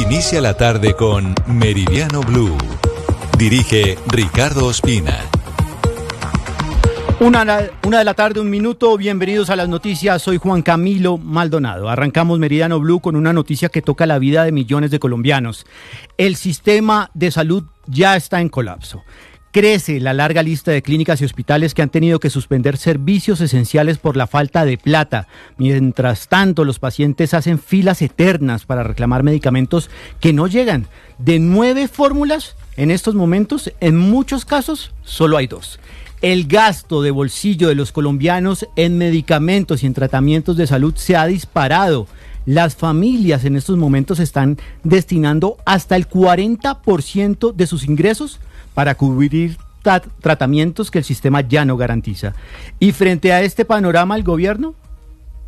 Inicia la tarde con Meridiano Blue. Dirige Ricardo Ospina. Una de la tarde, 1 minuto. Bienvenidos a las noticias. Soy Juan Camilo Maldonado. Arrancamos Meridiano Blue con una noticia que toca la vida de millones de colombianos. El sistema de salud ya está en colapso. Crece la larga lista de clínicas y hospitales que han tenido que suspender servicios esenciales por la falta de plata. Mientras tanto, los pacientes hacen filas eternas para reclamar medicamentos que no llegan. De 9 fórmulas, en estos momentos, en muchos casos, solo hay 2. El gasto de bolsillo de los colombianos en medicamentos y en tratamientos de salud se ha disparado. Las familias en estos momentos están destinando hasta el 40% de sus ingresos para cubrir tratamientos que el sistema ya no garantiza. Y frente a este panorama, ¿el gobierno?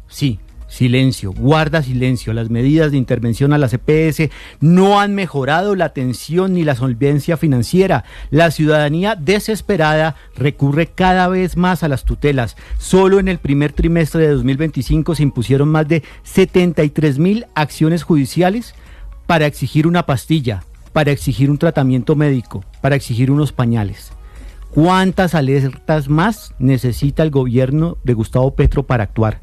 Sí, silencio, guarda silencio. Las medidas de intervención a las EPS no han mejorado la atención ni la solvencia financiera. La ciudadanía desesperada recurre cada vez más a las tutelas. Solo en el primer trimestre de 2025 se impusieron más de 73,000 acciones judiciales para exigir una pastilla, para exigir un tratamiento médico, para exigir unos pañales. ¿Cuántas alertas más necesita el gobierno de Gustavo Petro para actuar?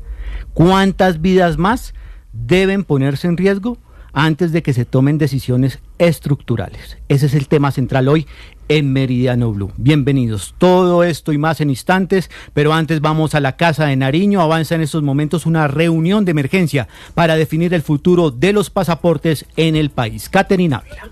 ¿Cuántas vidas más deben ponerse en riesgo antes de que se tomen decisiones estructurales? Ese es el tema central hoy en Meridiano Blue. Bienvenidos. Todo esto y más en instantes, pero antes vamos a la Casa de Nariño. Avanza en estos momentos una reunión de emergencia para definir el futuro de los pasaportes en el país. Caterina Ávila.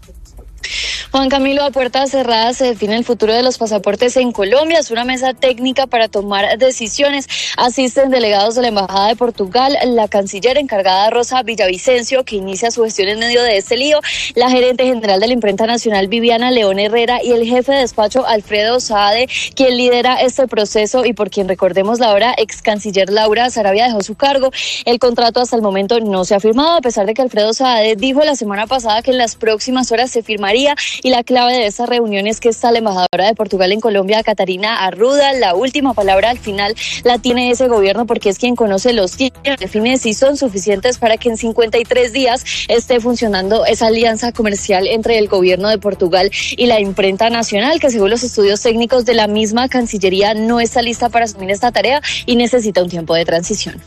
Juan Camilo, a puertas cerradas se define el futuro de los pasaportes en Colombia. Es una mesa técnica para tomar decisiones. Asisten delegados de la Embajada de Portugal, la canciller encargada Rosa Villavicencio, que inicia su gestión en medio de este lío, la gerente general de la Imprenta Nacional Viviana León Herrera y el jefe de despacho Alfredo Saade, quien lidera este proceso y por quien, recordemos, la ahora ex canciller Laura Sarabia dejó su cargo. El contrato hasta el momento no se ha firmado, a pesar de que Alfredo Saade dijo la semana pasada que en las próximas horas se firmaría. Y la clave de esa reunión es que está la embajadora de Portugal en Colombia, Catarina Arruda. La última palabra al final la tiene ese gobierno, porque es quien conoce los tiempos, define si son suficientes para que en 53 días esté funcionando esa alianza comercial entre el gobierno de Portugal y la Imprenta Nacional, que según los estudios técnicos de la misma Cancillería no está lista para asumir esta tarea y necesita un tiempo de transición.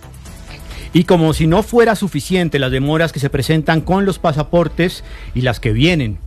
Y como si no fuera suficiente las demoras que se presentan con los pasaportes y las que vienen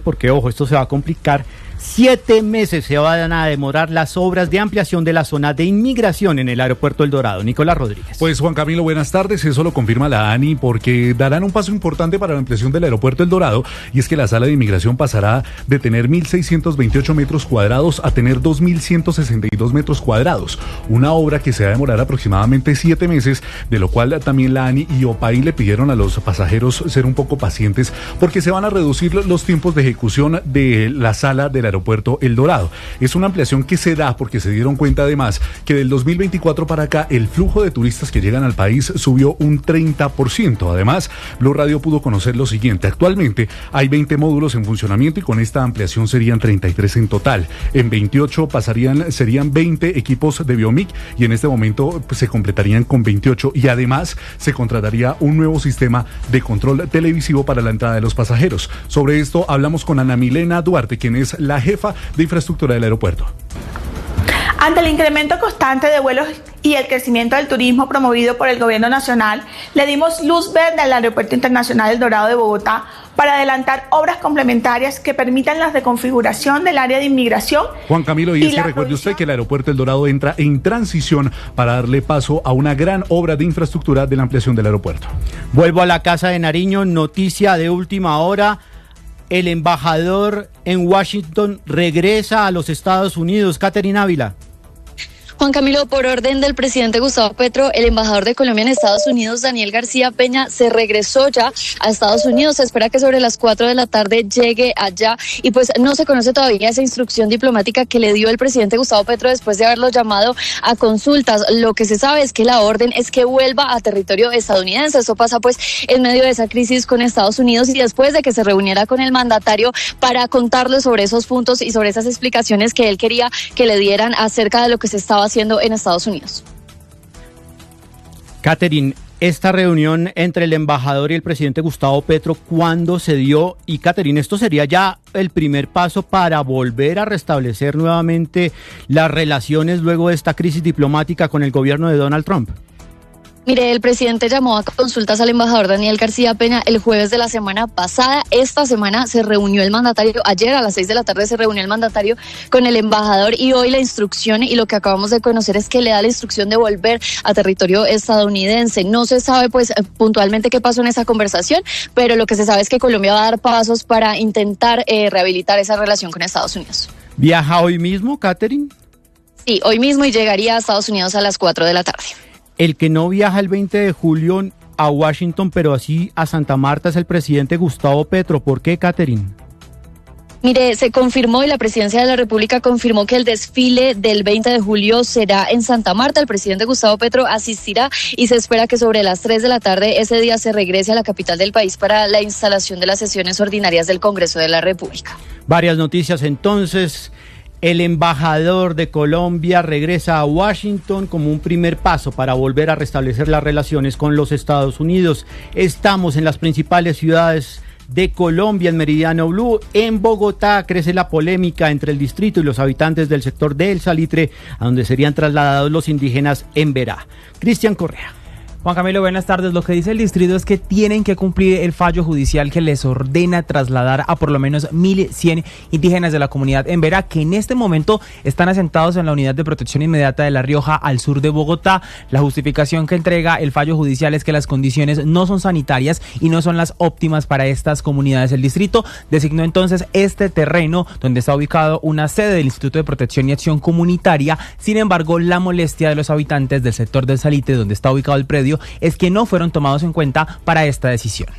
porque, ojo, esto se va a complicar. 7 meses se van a demorar las obras de ampliación de la zona de inmigración en el aeropuerto El Dorado. Nicolás Rodríguez. Pues Juan Camilo, buenas tardes. Eso lo confirma la ANI, porque darán un paso importante para la ampliación del aeropuerto El Dorado, y es que la sala de inmigración pasará de tener 1.628 metros cuadrados a tener 2.162 metros cuadrados. Una obra que se va a demorar aproximadamente 7 meses, de lo cual también la ANI y OPAI le pidieron a los pasajeros ser un poco pacientes, porque se van a reducir los tiempos de ejecución de la sala del aeropuerto El Dorado. Es una ampliación que se da porque se dieron cuenta además que del 2024 para acá el flujo de turistas que llegan al país subió un 30%. Además, Blue Radio pudo conocer lo siguiente: actualmente hay 20 módulos en funcionamiento y con esta ampliación serían 33 en total. En 28 serían 20 equipos de Biomic, y en este momento se completarían con 28, y además se contrataría un nuevo sistema de control televisivo para la entrada de los pasajeros. Sobre esto hablamos con Ana Milena Duarte, quien es la jefa de infraestructura del aeropuerto. Ante el incremento constante de vuelos y el crecimiento del turismo promovido por el gobierno nacional, le dimos luz verde al Aeropuerto Internacional El Dorado de Bogotá para adelantar obras complementarias que permitan la reconfiguración del área de inmigración. Juan Camilo, y es que recuerde usted que el Aeropuerto El Dorado entra en transición para darle paso a una gran obra de infraestructura de la ampliación del aeropuerto. Vuelvo a la Casa de Nariño, noticia de última hora. El embajador en Washington regresa a los Estados Unidos. Caterina Ávila. Juan Camilo, por orden del presidente Gustavo Petro, el embajador de Colombia en Estados Unidos, Daniel García Peña, se regresó ya a Estados Unidos. Se espera que sobre las 4 de la tarde llegue allá, y pues no se conoce todavía esa instrucción diplomática que le dio el presidente Gustavo Petro después de haberlo llamado a consultas. Lo que se sabe es que la orden es que vuelva a territorio estadounidense. Esto pasa pues en medio de esa crisis con Estados Unidos y después de que se reuniera con el mandatario para contarle sobre esos puntos y sobre esas explicaciones que él quería que le dieran acerca de lo que se estaba haciendo en Estados Unidos. Catherine, Esta reunión entre el embajador y el presidente Gustavo Petro, ¿cuándo se dio? Y Catherine, ¿esto sería ya el primer paso para volver a restablecer nuevamente las relaciones luego de esta crisis diplomática con el gobierno de Donald Trump? Mire, el presidente llamó a consultas al embajador Daniel García Peña el jueves de la semana pasada. Esta semana se reunió el mandatario, ayer a las 6 de la tarde se reunió el mandatario con el embajador y hoy la instrucción y lo que acabamos de conocer es que le da la instrucción de volver a territorio estadounidense. No se sabe pues puntualmente qué pasó en esa conversación, pero lo que se sabe es que Colombia va a dar pasos para intentar rehabilitar esa relación con Estados Unidos. ¿Viaja hoy mismo, Catherine? Sí, hoy mismo y llegaría a Estados Unidos a las 4 de la tarde. El que no viaja el 20 de julio a Washington, pero así a Santa Marta, es el presidente Gustavo Petro. ¿Por qué, Catherine? Mire, se confirmó y la Presidencia de la República confirmó que el desfile del 20 de julio será en Santa Marta. El presidente Gustavo Petro asistirá y se espera que sobre las 3 de la tarde ese día se regrese a la capital del país para la instalación de las sesiones ordinarias del Congreso de la República. Varias noticias entonces. El embajador de Colombia regresa a Washington como un primer paso para volver a restablecer las relaciones con los Estados Unidos. Estamos en las principales ciudades de Colombia en Meridiano Blue. En Bogotá crece la polémica entre el distrito y los habitantes del sector del Salitre, a donde serían trasladados los indígenas en Berá. Cristian Correa. Juan Camilo, buenas tardes. Lo que dice el distrito es que tienen que cumplir el fallo judicial que les ordena trasladar a por lo menos 1.100 indígenas de la comunidad en Berá, que en este momento están asentados en la Unidad de Protección Inmediata de La Rioja, al sur de Bogotá. La justificación que entrega el fallo judicial es que las condiciones no son sanitarias y no son las óptimas para estas comunidades. El distrito designó entonces este terreno donde está ubicado una sede del Instituto de Protección y Acción Comunitaria. Sin embargo, la molestia de los habitantes del sector del Salitre, donde está ubicado el predio, es que no fueron tomados en cuenta para esta decisión.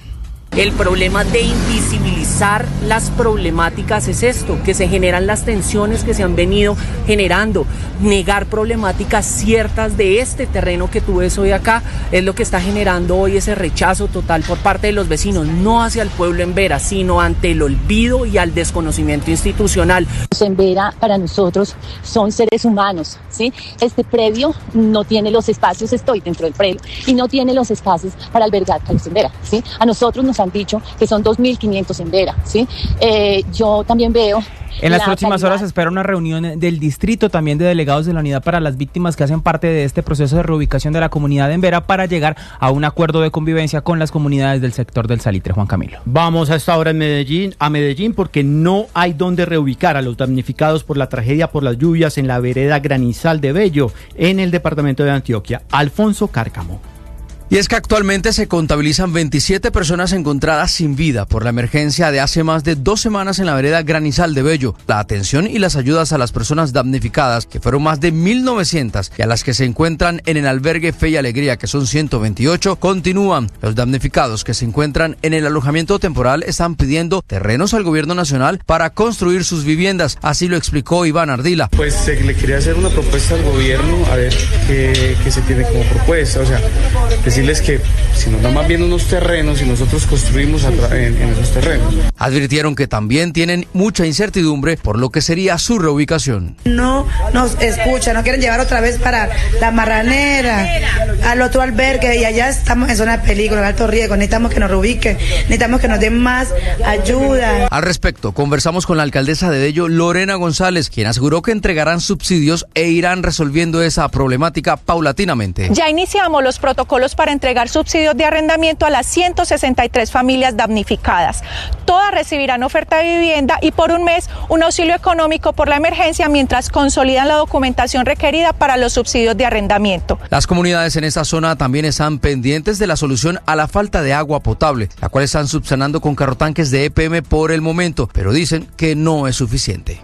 El problema de invisibilizar las problemáticas es esto, que se generan las tensiones que se han venido generando. Negar problemáticas ciertas de este terreno que tú ves hoy acá es lo que está generando hoy ese rechazo total por parte de los vecinos, no hacia el pueblo en Berá, sino ante el olvido y al desconocimiento institucional. En Berá para nosotros son seres humanos, ¿sí? Este predio no tiene los espacios, estoy dentro del predio, y no tiene los espacios para albergar a los en Berá, ¿sí? A nosotros nos han dicho que son 2.500 en Berá, ¿sí? Yo también veo... En las próximas horas se espera una reunión del distrito, también de delegados de la Unidad para las Víctimas que hacen parte de este proceso de reubicación de la comunidad en Berá para llegar a un acuerdo de convivencia con las comunidades del sector del Salitre. Juan Camilo. Vamos a esta hora a Medellín, porque no hay donde reubicar a los damnificados por la tragedia por las lluvias en la vereda Granizal de Bello, en el departamento de Antioquia. Alfonso Cárcamo. Y es que actualmente se contabilizan 27 personas encontradas sin vida por la emergencia de hace más de 2 semanas en la vereda Granizal de Bello. La atención y las ayudas a las personas damnificadas, que fueron más de 1.900, y a las que se encuentran en el albergue Fe y Alegría, que son 128, continúan. Los damnificados que se encuentran en el alojamiento temporal están pidiendo terrenos al gobierno nacional para construir sus viviendas. Así lo explicó Iván Ardila. Pues se le quería hacer una propuesta al gobierno, a ver qué se tiene como propuesta, o sea, decirles que si nos dan más bien unos terrenos y nosotros construimos en esos terrenos. Advirtieron que también tienen mucha incertidumbre por lo que sería su reubicación. No nos escuchan, no quieren llevar otra vez para La Marranera, al otro albergue, y allá estamos en zona de peligro, en alto riesgo. Necesitamos que nos reubiquen, necesitamos que nos den más ayuda. Al respecto, conversamos con la alcaldesa de Bello, Lorena González, quien aseguró que entregarán subsidios e irán resolviendo esa problemática paulatinamente. Ya iniciamos los protocolos para entregar subsidios de arrendamiento a las 163 familias damnificadas. Todas recibirán oferta de vivienda y por un mes un auxilio económico por la emergencia mientras consolidan la documentación requerida para los subsidios de arrendamiento. Las comunidades en esta zona también están pendientes de la solución a la falta de agua potable, la cual están subsanando con carrotanques de EPM por el momento, pero dicen que no es suficiente.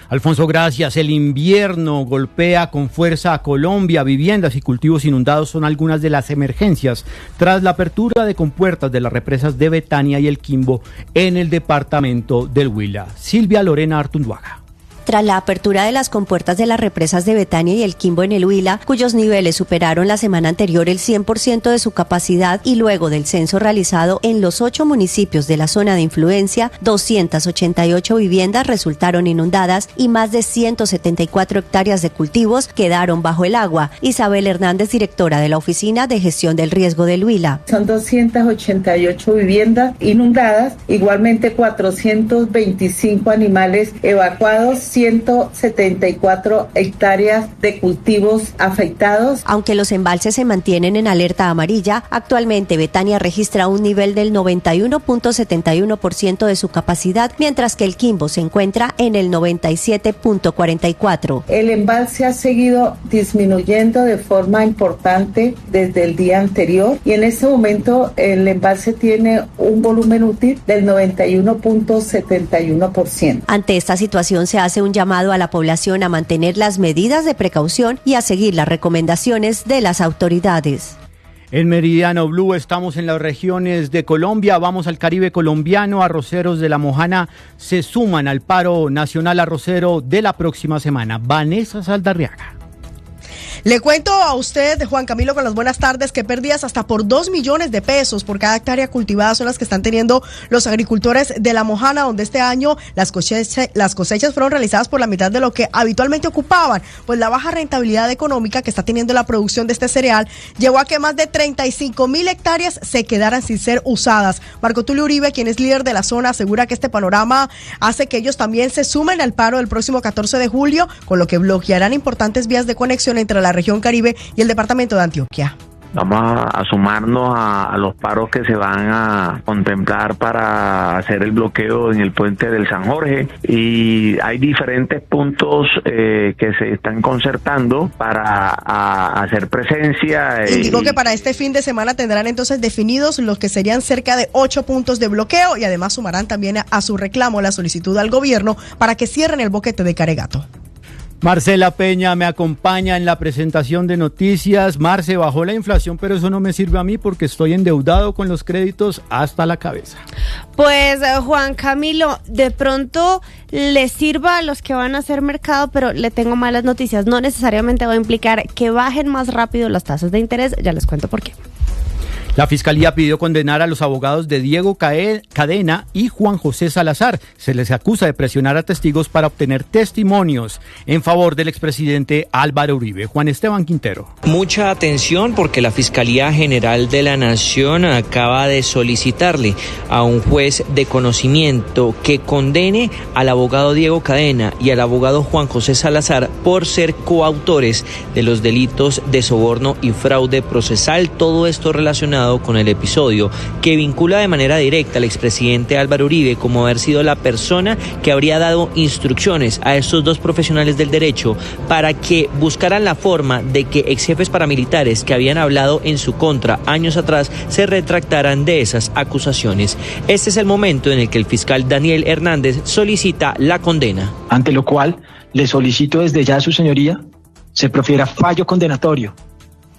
Alfonso, gracias. El invierno golpea con fuerza a Colombia. Viviendas y cultivos inundados son algunas de las emergencias tras la apertura de compuertas de las represas de Betania y El Quimbo en el departamento del Huila. Silvia Lorena Artunduaga. Tras la apertura de las compuertas de las represas de Betania y el Quimbo en el Huila, cuyos niveles superaron la semana anterior el 100% de su capacidad, y luego del censo realizado en los 8 municipios de la zona de influencia, 288 viviendas resultaron inundadas y más de 174 hectáreas de cultivos quedaron bajo el agua. Isabel Hernández, directora de la Oficina de Gestión del Riesgo del Huila. Son 288 viviendas inundadas, igualmente 425 animales evacuados, 174 hectáreas de cultivos afectados. Aunque los embalses se mantienen en alerta amarilla, actualmente Betania registra un nivel del 91.71% de su capacidad, mientras que el Quimbo se encuentra en el 97.44%. El embalse ha seguido disminuyendo de forma importante desde el día anterior y en este momento el embalse tiene un volumen útil del 91.71%. Ante esta situación se hace un llamado a la población a mantener las medidas de precaución y a seguir las recomendaciones de las autoridades. En Meridiano Blue estamos en las regiones de Colombia, vamos al Caribe colombiano. Arroceros de La Mojana se suman al paro nacional arrocero de la próxima semana. Vanessa Saldarriaga. Le cuento a usted, Juan Camilo, con las buenas tardes, que pérdidas hasta por 2 millones de pesos por cada hectárea cultivada son las que están teniendo los agricultores de La Mojana, donde este año las cosechas fueron realizadas por la mitad de lo que habitualmente ocupaban. Pues la baja rentabilidad económica que está teniendo la producción de este cereal llevó a que más de 35.000 hectáreas se quedaran sin ser usadas. Marco Tulio Uribe, quien es líder de la zona, asegura que este panorama hace que ellos también se sumen al paro del próximo 14 de julio, con lo que bloquearán importantes vías de conexión entre la región Caribe y el departamento de Antioquia. Vamos a sumarnos a los paros que se van a contemplar para hacer el bloqueo en el puente del San Jorge, y hay diferentes puntos que se están concertando para hacer presencia. Indicó que para este fin de semana tendrán entonces definidos los que serían cerca de 8 puntos de bloqueo, y además sumarán también a su reclamo la solicitud al gobierno para que cierren el boquete de Caregato. Marcela Peña me acompaña en la presentación de noticias. Marce, bajó la inflación, pero eso no me sirve a mí porque estoy endeudado con los créditos hasta la cabeza. Pues Juan Camilo, de pronto le sirva a los que van a hacer mercado, pero le tengo malas noticias. No necesariamente va a implicar que bajen más rápido las tasas de interés. Ya les cuento por qué. La Fiscalía pidió condenar a los abogados de Diego Cadena y Juan José Salazar. Se les acusa de presionar a testigos para obtener testimonios en favor del expresidente Álvaro Uribe. Juan Esteban Quintero. Mucha atención porque la Fiscalía General de la Nación acaba de solicitarle a un juez de conocimiento que condene al abogado Diego Cadena y al abogado Juan José Salazar por ser coautores de los delitos de soborno y fraude procesal. Todo esto relacionado con el episodio que vincula de manera directa al expresidente Álvaro Uribe como haber sido la persona que habría dado instrucciones a estos dos profesionales del derecho para que buscaran la forma de que exjefes paramilitares que habían hablado en su contra años atrás se retractaran de esas acusaciones. Este es el momento en el que el fiscal Daniel Hernández solicita la condena. Ante lo cual le solicito desde ya a su señoría se profiera fallo condenatorio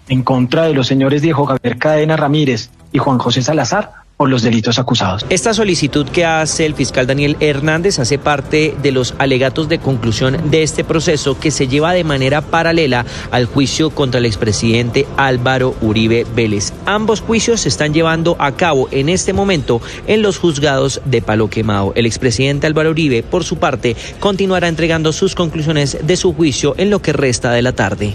en contra de los señores Diego Javier Cadena Ramírez y Juan José Salazar por los delitos acusados. Esta solicitud que hace el fiscal Daniel Hernández hace parte de los alegatos de conclusión de este proceso que se lleva de manera paralela al juicio contra el expresidente Álvaro Uribe Vélez. Ambos juicios se están llevando a cabo en este momento en los juzgados de Palo Quemado. El expresidente Álvaro Uribe, por su parte, continuará entregando sus conclusiones de su juicio en lo que resta de la tarde.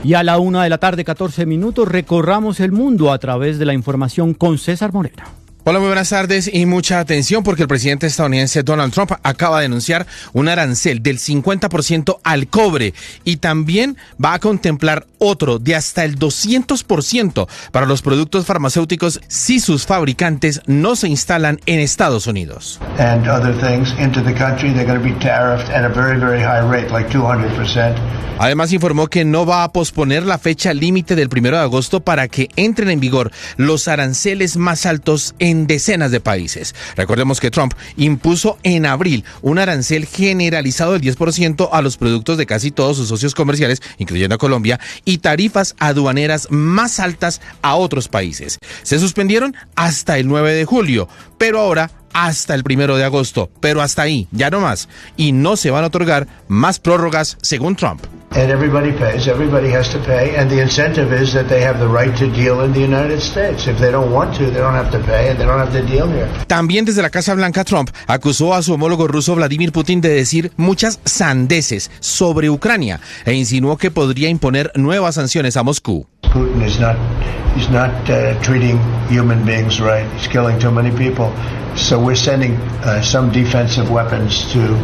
Y a la 1:14 p.m, recorramos el mundo a través de la información con César Moreno. Hola, muy buenas tardes y mucha atención porque el presidente estadounidense Donald Trump acaba de anunciar un arancel del 50% al cobre y también va a contemplar otro de hasta el 200% para los productos farmacéuticos si sus fabricantes no se instalan en Estados Unidos. And other things into the country, they're going to be tariffed at a very, very high rate, like 200%. Además informó que no va a posponer la fecha límite del 1 de agosto para que entren en vigor los aranceles más altos en decenas de países. Recordemos que Trump impuso en abril un arancel generalizado del 10% a los productos de casi todos sus socios comerciales, incluyendo a Colombia, y tarifas aduaneras más altas a otros países. Se suspendieron hasta el 9 de julio, pero ahora hasta el 1 de agosto, pero hasta ahí, ya no más, y no se van a otorgar más prórrogas según Trump. And everybody pays, everybody has to pay, and the incentive is that they have the right to deal in the United States. If they don't want to, they don't have to pay and they don't have to deal here. También desde la Casa Blanca, Trump acusó a su homólogo ruso Vladimir Putin de decir muchas sandeces sobre Ucrania e insinuó que podría imponer nuevas sanciones a Moscú. Putin is not treating human beings right. He's killing too many people. So we're sending some defensive weapons to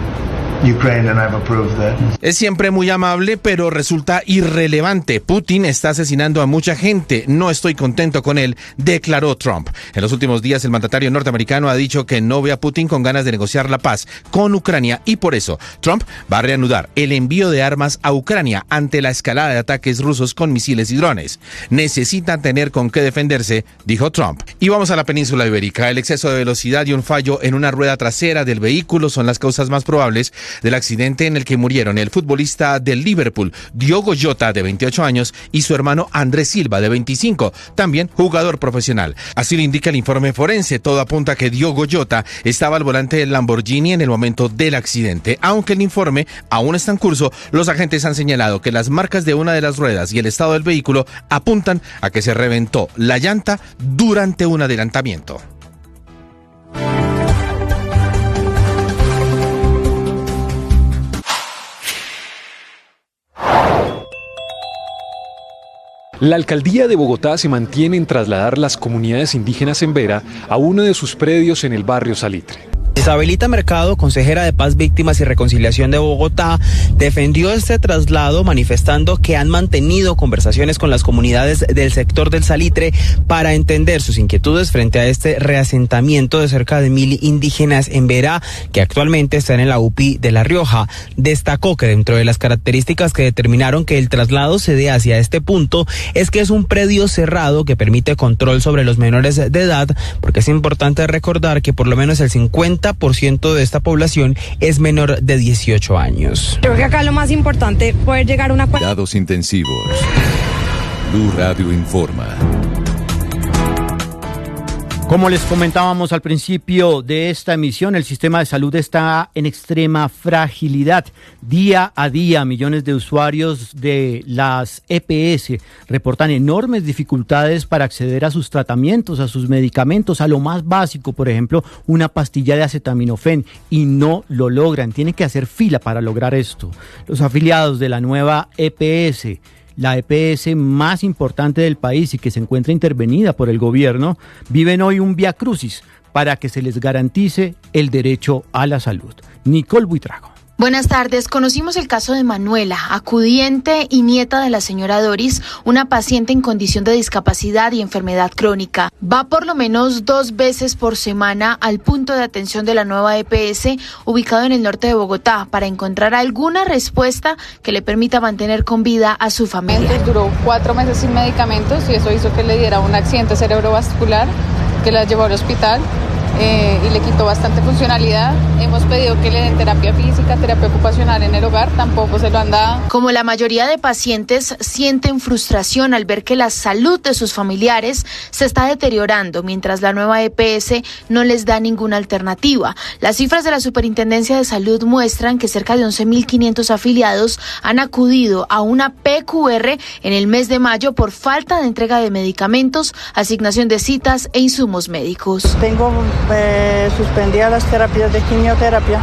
Ukraine, and I've approved that. Es siempre muy amable, pero resulta irrelevante. Putin está asesinando a mucha gente. No estoy contento con él, declaró Trump. En los últimos días, el mandatario norteamericano ha dicho que no ve a Putin con ganas de negociar la paz con Ucrania y por eso Trump va a reanudar el envío de armas a Ucrania ante la escalada de ataques rusos con misiles y drones. Necesitan tener con qué defenderse, dijo Trump. Y vamos a la península ibérica. El exceso de velocidad y un fallo en una rueda trasera del vehículo son las causas más probables del accidente en el que murieron el futbolista del Liverpool, Diogo Jota, de 28 años, y su hermano Andrés Silva, de 25, también jugador profesional. Así lo indica el informe forense. Todo apunta a que Diogo Jota estaba al volante del Lamborghini en el momento del accidente. Aunque el informe aún está en curso, los agentes han señalado que las marcas de una de las ruedas y el estado del vehículo apuntan a que se reventó la llanta durante un adelantamiento. La alcaldía de Bogotá se mantiene en trasladar las comunidades indígenas en Vera a uno de sus predios en el barrio Salitre. Isabelita Mercado, consejera de Paz, Víctimas y Reconciliación de Bogotá, defendió este traslado manifestando que han mantenido conversaciones con las comunidades del sector del Salitre para entender sus inquietudes frente a este reasentamiento de cerca de 1.000 indígenas en Vera que actualmente están en la UPI de La Rioja. Destacó que dentro de las características que determinaron que el traslado se dé hacia este punto es que es un predio cerrado que permite control sobre los menores de edad, porque es importante recordar que por lo menos el 50% de esta población es menor de 18 años. Creo que acá lo más importante es poder llegar a una... Cuidados intensivos. Blue Radio informa. Como les comentábamos al principio de esta emisión, el sistema de salud está en extrema fragilidad. Día a día, millones de usuarios de las EPS reportan enormes dificultades para acceder a sus tratamientos, a sus medicamentos, a lo más básico, por ejemplo, una pastilla de acetaminofén, y no lo logran. Tienen que hacer fila para lograr esto. Los afiliados de la nueva EPS, la EPS más importante del país y que se encuentra intervenida por el gobierno, viven hoy un viacrucis para que se les garantice el derecho a la salud. Nicole Buitrago. Buenas tardes. Conocimos el caso de Manuela, acudiente y nieta de la señora Doris, una paciente en condición de discapacidad y enfermedad crónica. Va por lo menos 2 veces por semana al punto de atención de la nueva EPS, ubicado en el norte de Bogotá, para encontrar alguna respuesta que le permita mantener con vida a su familia. Duró 4 meses sin medicamentos y eso hizo que le diera un accidente cerebrovascular que la llevó al hospital. Y le quitó bastante funcionalidad. Hemos pedido que le den terapia física, terapia ocupacional en el hogar, tampoco se lo han dado. Como la mayoría de pacientes, sienten frustración al ver que la salud de sus familiares se está deteriorando, mientras la nueva EPS no les da ninguna alternativa. Las cifras de la Superintendencia de Salud muestran que cerca de 11.500 afiliados han acudido a una PQR en el mes de mayo por falta de entrega de medicamentos, asignación de citas e insumos médicos. Tengo suspendía las terapias de quimioterapia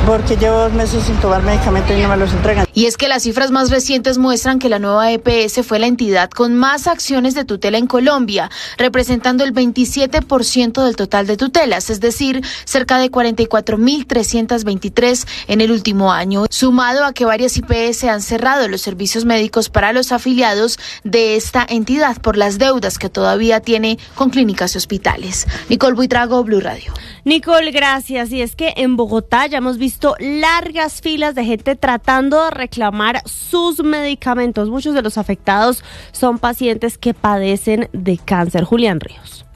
porque llevo 2 meses sin tomar medicamentos y no me los entregan. Y es que las cifras más recientes muestran que la nueva EPS fue la entidad con más acciones de tutela en Colombia, representando el 27% del total de tutelas, es decir, cerca de 44.323 en el último año, sumado a que varias IPS han cerrado los servicios médicos para los afiliados de esta entidad por las deudas que todavía tiene con clínicas y hospitales. Nicole Buitrago, Blue Radio. Nicole, gracias. Y es que en Bogotá ya hemos visto largas filas de gente tratando de reclamar sus medicamentos. Muchos de los afectados son pacientes que padecen de cáncer. Julián Ríos.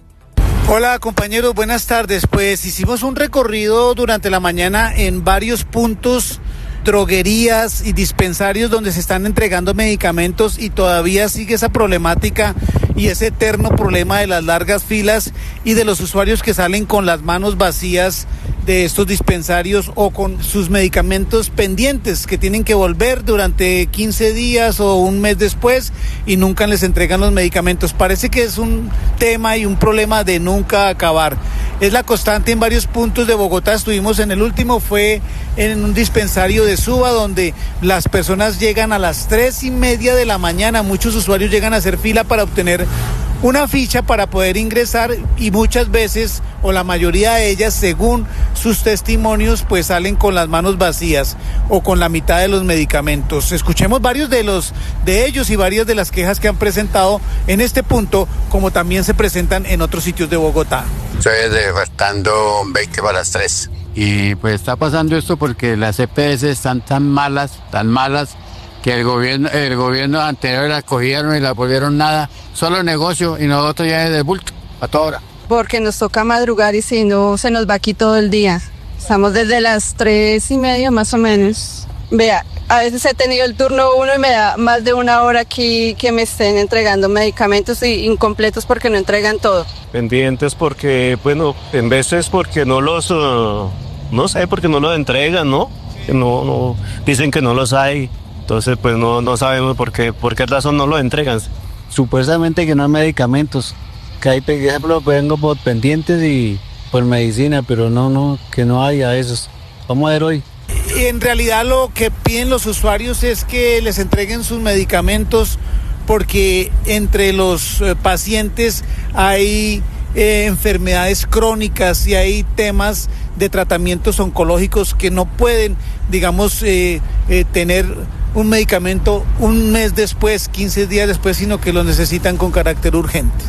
Hola compañeros, buenas tardes. Pues hicimos un recorrido durante la mañana en varios puntos droguerías y dispensarios donde se están entregando medicamentos y todavía sigue esa problemática y ese eterno problema de las largas filas y de los usuarios que salen con las manos vacías de estos dispensarios o con sus medicamentos pendientes que tienen que volver durante 15 días o un mes después y nunca les entregan los medicamentos. Parece que es un tema y un problema de nunca acabar. Es la constante en varios puntos de Bogotá. Estuvimos en el último, fue en un dispensario de Suba, donde las personas llegan a las 3:30 de la mañana. Muchos usuarios llegan a hacer fila para obtener una ficha para poder ingresar y muchas veces, o la mayoría de ellas, según sus testimonios, pues salen con las manos vacías o con la mitad de los medicamentos. Escuchemos varios de ellos y varias de las quejas que han presentado en este punto, como también se presentan en otros sitios de Bogotá. Estoy faltando 20 para las 3. Y pues está pasando esto porque las EPS están tan malas, que el gobierno anterior la cogieron y la volvieron nada, solo negocio, y nosotros ya desde el bulto, a toda hora. Porque nos toca madrugar y si no se nos va aquí todo el día. Estamos desde las 3:30 más o menos. Vea, a veces he tenido el turno 1 y me da más de una hora aquí que me estén entregando medicamentos incompletos porque no entregan todo. Pendientes porque, bueno, en veces porque no los, no sé, porque no los entregan, ¿no? No, dicen que no los hay. Entonces, pues no sabemos por qué razón no lo entregan. Supuestamente que no hay medicamentos, que hay, por ejemplo, vengo por pendientes y por medicina, pero que no haya esos. Vamos a ver hoy. En realidad lo que piden los usuarios es que les entreguen sus medicamentos porque entre los pacientes hay enfermedades crónicas y hay temas de tratamientos oncológicos que no pueden, digamos, tener un medicamento un mes después, 15 días después, sino que lo necesitan con carácter urgente.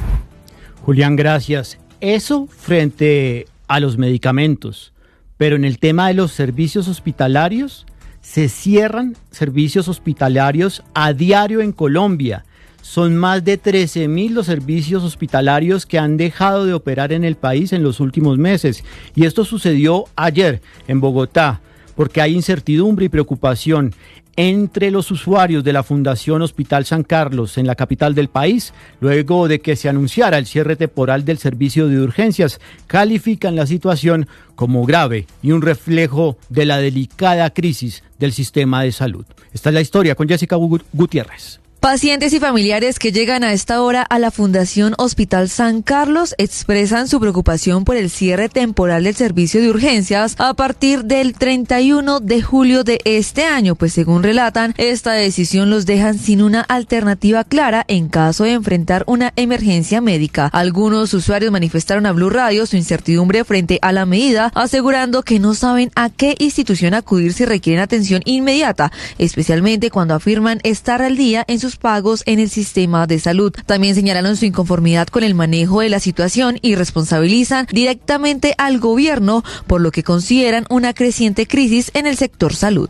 Julián, gracias. Eso frente a los medicamentos, pero en el tema de los servicios hospitalarios, se cierran servicios hospitalarios a diario en Colombia. Son más de 13.000 los servicios hospitalarios que han dejado de operar en el país en los últimos meses. Y esto sucedió ayer en Bogotá, porque hay incertidumbre y preocupación entre los usuarios de la Fundación Hospital San Carlos en la capital del país, luego de que se anunciara el cierre temporal del servicio de urgencias. Califican la situación como grave y un reflejo de la delicada crisis del sistema de salud. Esta es la historia con Jessica Gutiérrez. Pacientes y familiares que llegan a esta hora a la Fundación Hospital San Carlos expresan su preocupación por el cierre temporal del servicio de urgencias a partir del 31 de julio de este año, pues según relatan, esta decisión los deja sin una alternativa clara en caso de enfrentar una emergencia médica. Algunos usuarios manifestaron a Blue Radio su incertidumbre frente a la medida, asegurando que no saben a qué institución acudir si requieren atención inmediata, especialmente cuando afirman estar al día en sus pagos en el sistema de salud. También señalaron su inconformidad con el manejo de la situación y responsabilizan directamente al gobierno por lo que consideran una creciente crisis en el sector salud.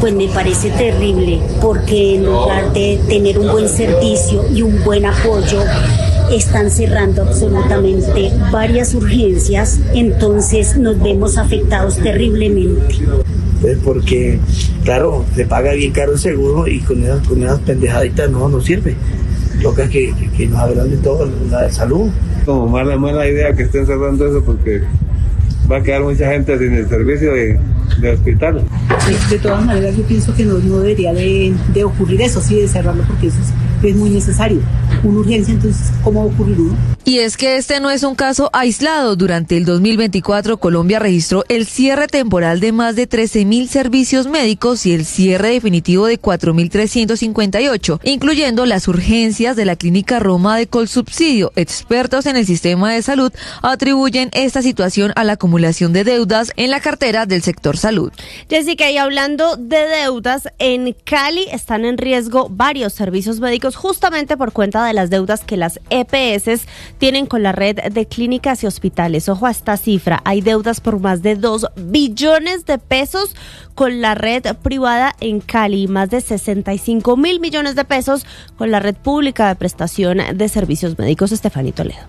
Pues me parece terrible porque en lugar de tener un buen servicio y un buen apoyo, están cerrando absolutamente varias urgencias, entonces nos vemos afectados terriblemente. Porque, claro, se paga bien caro el seguro y con esas pendejaditas no sirve. Toca que nos hablan de todo, la de salud. Como mala idea que estén cerrando eso porque va a quedar mucha gente sin el servicio de hospital. De todas maneras, yo pienso que no debería de ocurrir eso, sí, de cerrarlo, porque eso es muy necesario. Una urgencia, entonces, ¿cómo va a ocurrir uno? Y es que este no es un caso aislado. Durante el 2024, Colombia registró el cierre temporal de más de 13.000 servicios médicos y el cierre definitivo de 4.358, incluyendo las urgencias de la Clínica Roma de Colsubsidio. Expertos en el sistema de salud atribuyen esta situación a la acumulación de deudas en la cartera del sector salud. Jessica, y hablando de deudas, en Cali están en riesgo varios servicios médicos justamente por cuenta de las deudas que las EPS tienen con la red de clínicas y hospitales. Ojo a esta cifra, hay deudas por más de 2 billones de pesos con la red privada en Cali, más de 65.000 millones de pesos con la red pública de prestación de servicios médicos. Estefanía Toledo.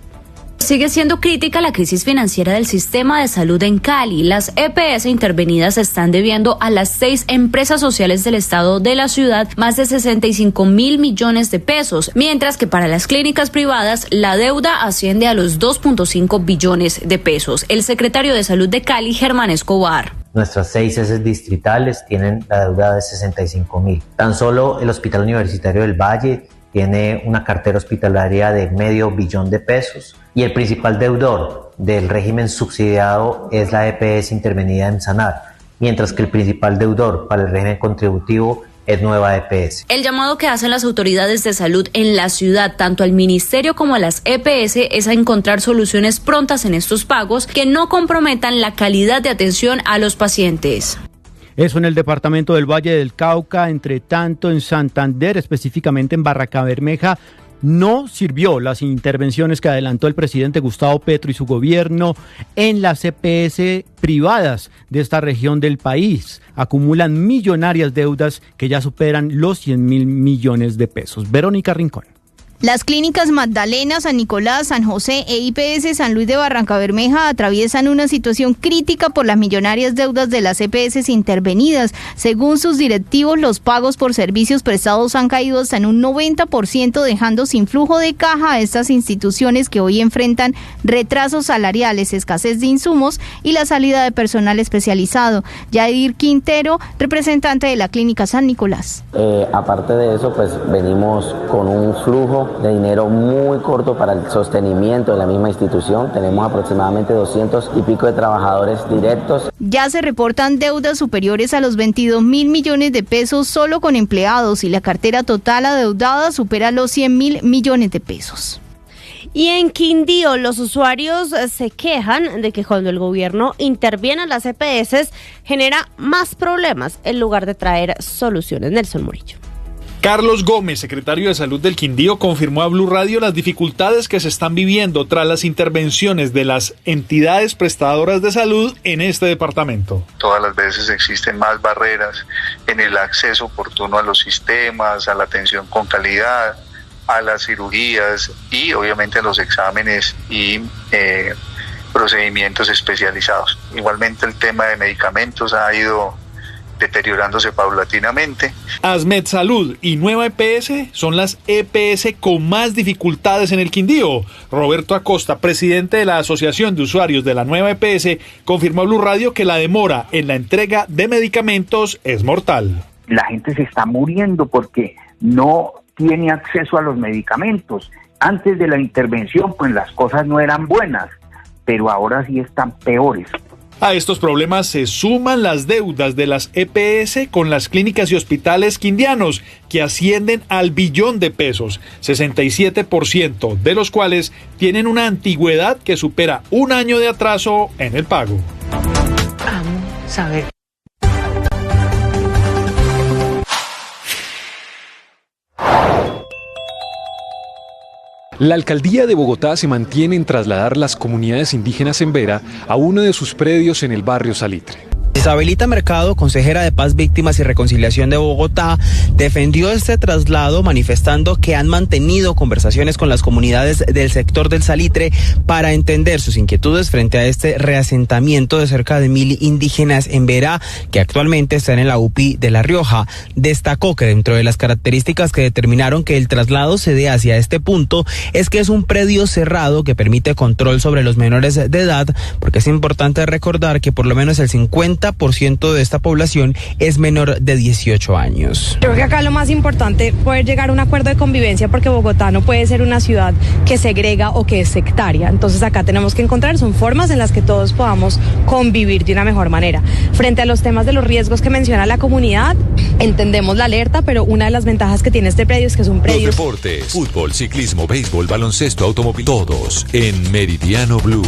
Sigue siendo crítica la crisis financiera del sistema de salud en Cali. Las EPS intervenidas están debiendo a las 6 empresas sociales del estado de la ciudad más de 65.000 millones de pesos, mientras que para las clínicas privadas la deuda asciende a los 2.5 billones de pesos. El secretario de Salud de Cali, Germán Escobar. Nuestras 6 EPS distritales tienen la deuda de 65.000. Tan solo el Hospital Universitario del Valle tiene una cartera hospitalaria de $500 millón de pesos y el principal deudor del régimen subsidiado es la EPS intervenida en Sanar, mientras que el principal deudor para el régimen contributivo es Nueva EPS. El llamado que hacen las autoridades de salud en la ciudad, tanto al ministerio como a las EPS, es a encontrar soluciones prontas en estos pagos que no comprometan la calidad de atención a los pacientes. Eso en el departamento del Valle del Cauca. Entre tanto, en Santander, específicamente en Barrancabermeja, no sirvió las intervenciones que adelantó el presidente Gustavo Petro y su gobierno en las EPS privadas de esta región del país. Acumulan millonarias deudas que ya superan los 100.000 millones de pesos. Verónica Rincón. Las clínicas Magdalena, San Nicolás, San José e IPS San Luis de Barrancabermeja atraviesan una situación crítica por las millonarias deudas de las EPS intervenidas. Según sus directivos, los pagos por servicios prestados han caído hasta en un 90%, dejando sin flujo de caja a estas instituciones que hoy enfrentan retrasos salariales, escasez de insumos y la salida de personal especializado. Yadir Quintero, representante de la clínica San Nicolás. Aparte de eso, pues venimos con un flujo de dinero muy corto para el sostenimiento de la misma institución. Tenemos aproximadamente 200 y pico de trabajadores directos. Ya se reportan deudas superiores a los 22.000 millones de pesos solo con empleados y la cartera total adeudada supera los 100.000 millones de pesos. Y en Quindío, los usuarios se quejan de que cuando el gobierno interviene en las EPS genera más problemas en lugar de traer soluciones. Nelson Murillo. Carlos Gómez, secretario de Salud del Quindío, confirmó a Blue Radio las dificultades que se están viviendo tras las intervenciones de las entidades prestadoras de salud en este departamento. Todas las veces existen más barreras en el acceso oportuno a los sistemas, a la atención con calidad, a las cirugías y obviamente a los exámenes y procedimientos especializados. Igualmente el tema de medicamentos ha ido deteriorándose paulatinamente. Asmed Salud y Nueva EPS son las EPS con más dificultades en el Quindío. Roberto Acosta, presidente de la Asociación de Usuarios de la Nueva EPS, confirmó a Blue Radio que la demora en la entrega de medicamentos es mortal. La gente se está muriendo porque no tiene acceso a los medicamentos. Antes de la intervención, pues las cosas no eran buenas, pero ahora sí están peores. A estos problemas se suman las deudas de las EPS con las clínicas y hospitales quindianos, que ascienden al billón de pesos, 67% de los cuales tienen una antigüedad que supera un año de atraso en el pago. Vamos a ver. La alcaldía de Bogotá se mantiene en trasladar las comunidades indígenas en Vera a uno de sus predios en el barrio Salitre. Isabelita Mercado, consejera de Paz, Víctimas y Reconciliación de Bogotá, defendió este traslado manifestando que han mantenido conversaciones con las comunidades del sector del Salitre para entender sus inquietudes frente a este reasentamiento de cerca de 1.000 indígenas en Vera que actualmente están en la UPI de La Rioja. Destacó que dentro de las características que determinaron que el traslado se dé hacia este punto es que es un predio cerrado que permite control sobre los menores de edad, porque es importante recordar que por lo menos el 50% de esta población es menor de 18 años. Creo que acá lo más importante es poder llegar a un acuerdo de convivencia, porque Bogotá no puede ser una ciudad que segrega o que es sectaria. Entonces acá tenemos que encontrar son formas en las que todos podamos convivir de una mejor manera. Frente a los temas de los riesgos que menciona la comunidad, entendemos la alerta, pero una de las ventajas que tiene este predio es que es un predio... Los deportes, fútbol, ciclismo, béisbol, baloncesto, automóvil, todos en Meridiano Blue.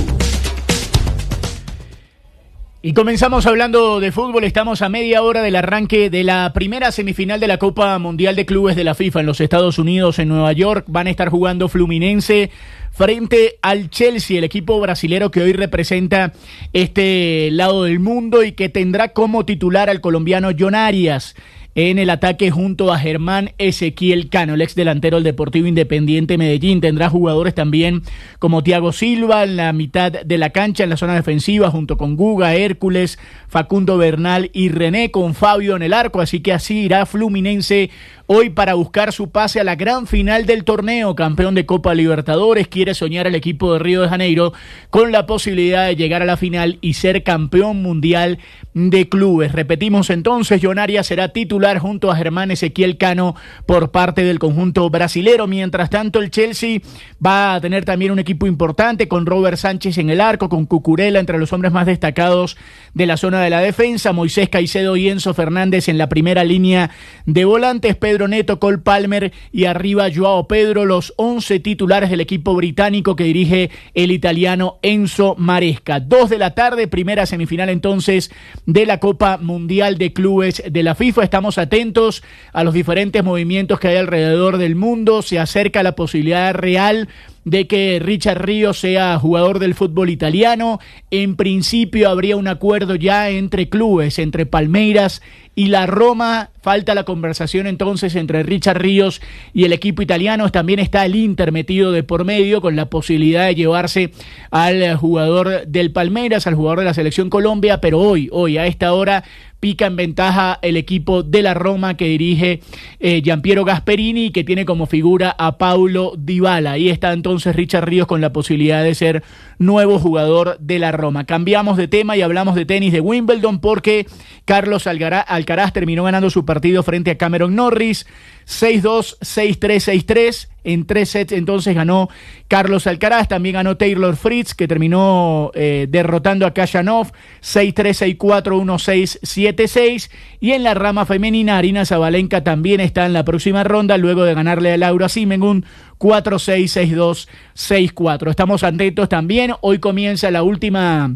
Y comenzamos hablando de fútbol. Estamos a media hora del arranque de la primera semifinal de la Copa Mundial de Clubes de la FIFA en los Estados Unidos, en Nueva York. Van a estar jugando Fluminense frente al Chelsea, el equipo brasilero que hoy representa este lado del mundo y que tendrá como titular al colombiano John Arias. en el ataque junto a Germán Ezequiel Cano, el ex delantero del Deportivo Independiente Medellín. Tendrá jugadores también como Thiago Silva en la mitad de la cancha, en la zona defensiva, junto con Guga, Hércules, Facundo Bernal y René, con Fabio en el arco. Así que así irá Fluminense hoy para buscar su pase a la gran final del torneo. Campeón de Copa Libertadores, quiere soñar el equipo de Río de Janeiro con la posibilidad de llegar a la final y ser campeón mundial de clubes. Repetimos entonces, John Arias será titular junto a Germán Ezequiel Cano por parte del conjunto brasilero. Mientras tanto, el Chelsea va a tener también un equipo importante con Robert Sánchez en el arco, con Cucurella entre los hombres más destacados de la zona de la defensa, Moisés Caicedo y Enzo Fernández en la primera línea de volantes, Pedro Neto, Cole Palmer y arriba Joao Pedro, los 11 titulares del equipo británico que dirige el italiano Enzo Maresca. 2 de la tarde, primera semifinal entonces de la Copa Mundial de Clubes de la FIFA. Estamos atentos a los diferentes movimientos que hay alrededor del mundo. Se acerca la posibilidad real de que Richard Ríos sea jugador del fútbol italiano. En principio habría un acuerdo ya entre clubes, entre Palmeiras y la Roma. Falta la conversación entonces entre Richard Ríos y el equipo italiano. También está el Inter metido de por medio con la posibilidad de llevarse al jugador del Palmeiras, al jugador de la Selección Colombia, pero hoy a esta hora pica en ventaja el equipo de la Roma que dirige Gianpiero Gasperini, que tiene como figura a Paulo Dybala. Ahí está entonces Richard Ríos con la posibilidad de ser nuevo jugador de la Roma. Cambiamos de tema y hablamos de tenis de Wimbledon porque Carlos Alcaraz terminó ganando su partido frente a Cameron Norris, 6-2, 6-3, 6-3. En 3 sets entonces ganó Carlos Alcaraz. También ganó Taylor Fritz, que terminó derrotando a Khachanov, 6-3, 6-4, 1-6, 7-6. Y en la rama femenina, Aryna Sabalenka también está en la próxima ronda, luego de ganarle a Laura Siemengun, 4-6, 6-2, 6-4. Estamos atentos también. Hoy comienza la última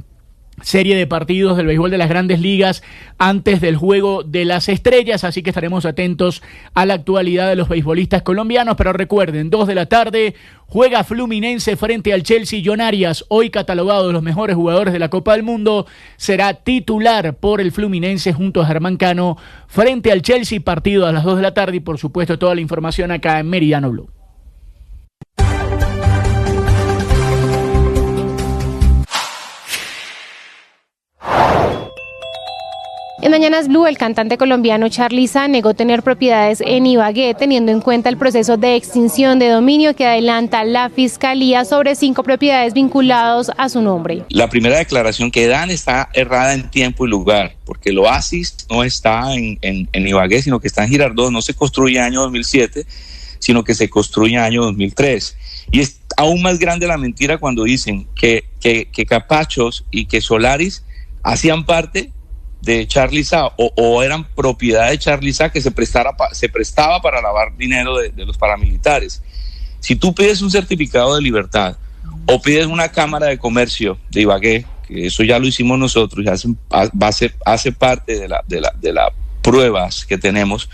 serie de partidos del béisbol de las Grandes Ligas antes del Juego de las Estrellas, así que estaremos atentos a la actualidad de los beisbolistas colombianos. Pero recuerden, 2 de la tarde juega Fluminense frente al Chelsea. John Arias, hoy catalogado de los mejores jugadores de la Copa del Mundo, será titular por el Fluminense junto a Germán Cano frente al Chelsea. Partido a las 2 de la tarde y por supuesto toda la información acá en Meridiano Blue. En Mañanas Blue, el cantante colombiano Charly Sa negó tener propiedades en Ibagué, teniendo en cuenta el proceso de extinción de dominio que adelanta la Fiscalía sobre 5 propiedades vinculadas a su nombre. La primera declaración que dan está errada en tiempo y lugar, porque el Oasis no está en Ibagué, sino que está en Girardot. No se construye año 2007, sino que se construye año 2003. Y es aún más grande la mentira cuando dicen que Capachos y que Solaris hacían parte de Charly Sa o eran propiedad de Charly Sa que se prestaba para lavar dinero de los paramilitares. Si tú pides un certificado de libertad o pides una cámara de comercio de Ibagué, que eso ya lo hicimos nosotros y hace parte de las pruebas que tenemos,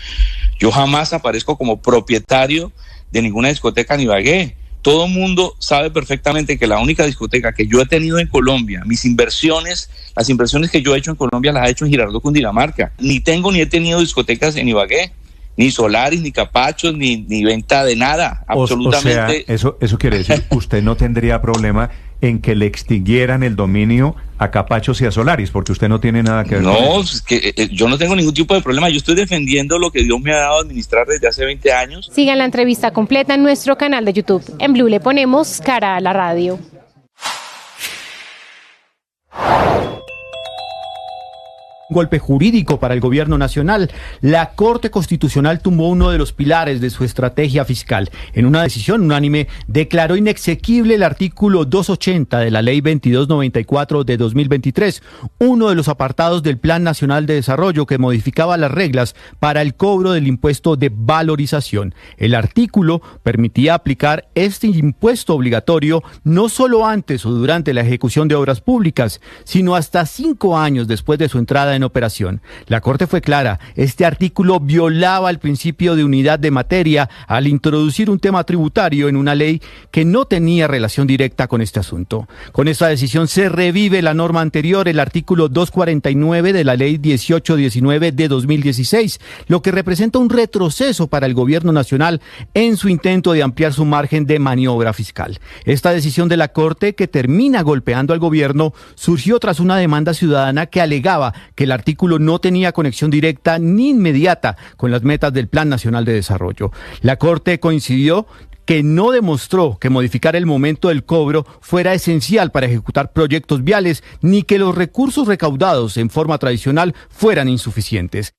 yo jamás aparezco como propietario de ninguna discoteca en Ibagué. Todo el mundo sabe perfectamente que la única discoteca que yo he tenido en Colombia, las inversiones que yo he hecho en Colombia las he hecho en Girardot, Cundinamarca. Ni he tenido discotecas en Ibagué, ni Solaris, ni Capachos, ni venta de nada, absolutamente. O sea, eso quiere decir que usted no tendría problema en que le extinguieran el dominio a Capachos y a Solaris, porque usted no tiene nada que ver con eso. No, es que yo no tengo ningún tipo de problema. Yo estoy defendiendo lo que Dios me ha dado a administrar desde hace 20 años. Sigan la entrevista completa en nuestro canal de YouTube. En Blue le ponemos cara a la radio. Golpe jurídico para el gobierno nacional. La Corte Constitucional tumbó uno de los pilares de su estrategia fiscal. En una decisión unánime declaró inexequible el artículo 280 de la Ley 2294 de 2023, uno de los apartados del Plan Nacional de Desarrollo que modificaba las reglas para el cobro del impuesto de valorización. El artículo permitía aplicar este impuesto obligatorio no solo antes o durante la ejecución de obras públicas, sino hasta 5 años después de su entrada en operación. La Corte fue clara, este artículo violaba el principio de unidad de materia al introducir un tema tributario en una ley que no tenía relación directa con este asunto. Con esta decisión se revive la norma anterior, el artículo 249 de la ley 1819 de 2016, lo que representa un retroceso para el gobierno nacional en su intento de ampliar su margen de maniobra fiscal. Esta decisión de la Corte, que termina golpeando al gobierno, surgió tras una demanda ciudadana que alegaba que el artículo no tenía conexión directa ni inmediata con las metas del Plan Nacional de Desarrollo. La Corte coincidió que no demostró que modificar el momento del cobro fuera esencial para ejecutar proyectos viales, ni que los recursos recaudados en forma tradicional fueran insuficientes.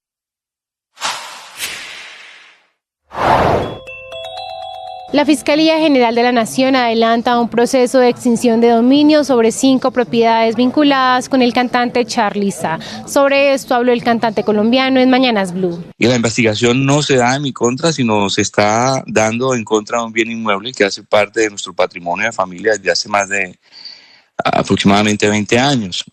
La Fiscalía General de la Nación adelanta un proceso de extinción de dominio sobre 5 propiedades vinculadas con el cantante Charly Sa. Sobre esto habló el cantante colombiano en Mañanas Blue. Y la investigación no se da en mi contra, sino se está dando en contra de un bien inmueble que hace parte de nuestro patrimonio de familia desde hace más de aproximadamente 20 años.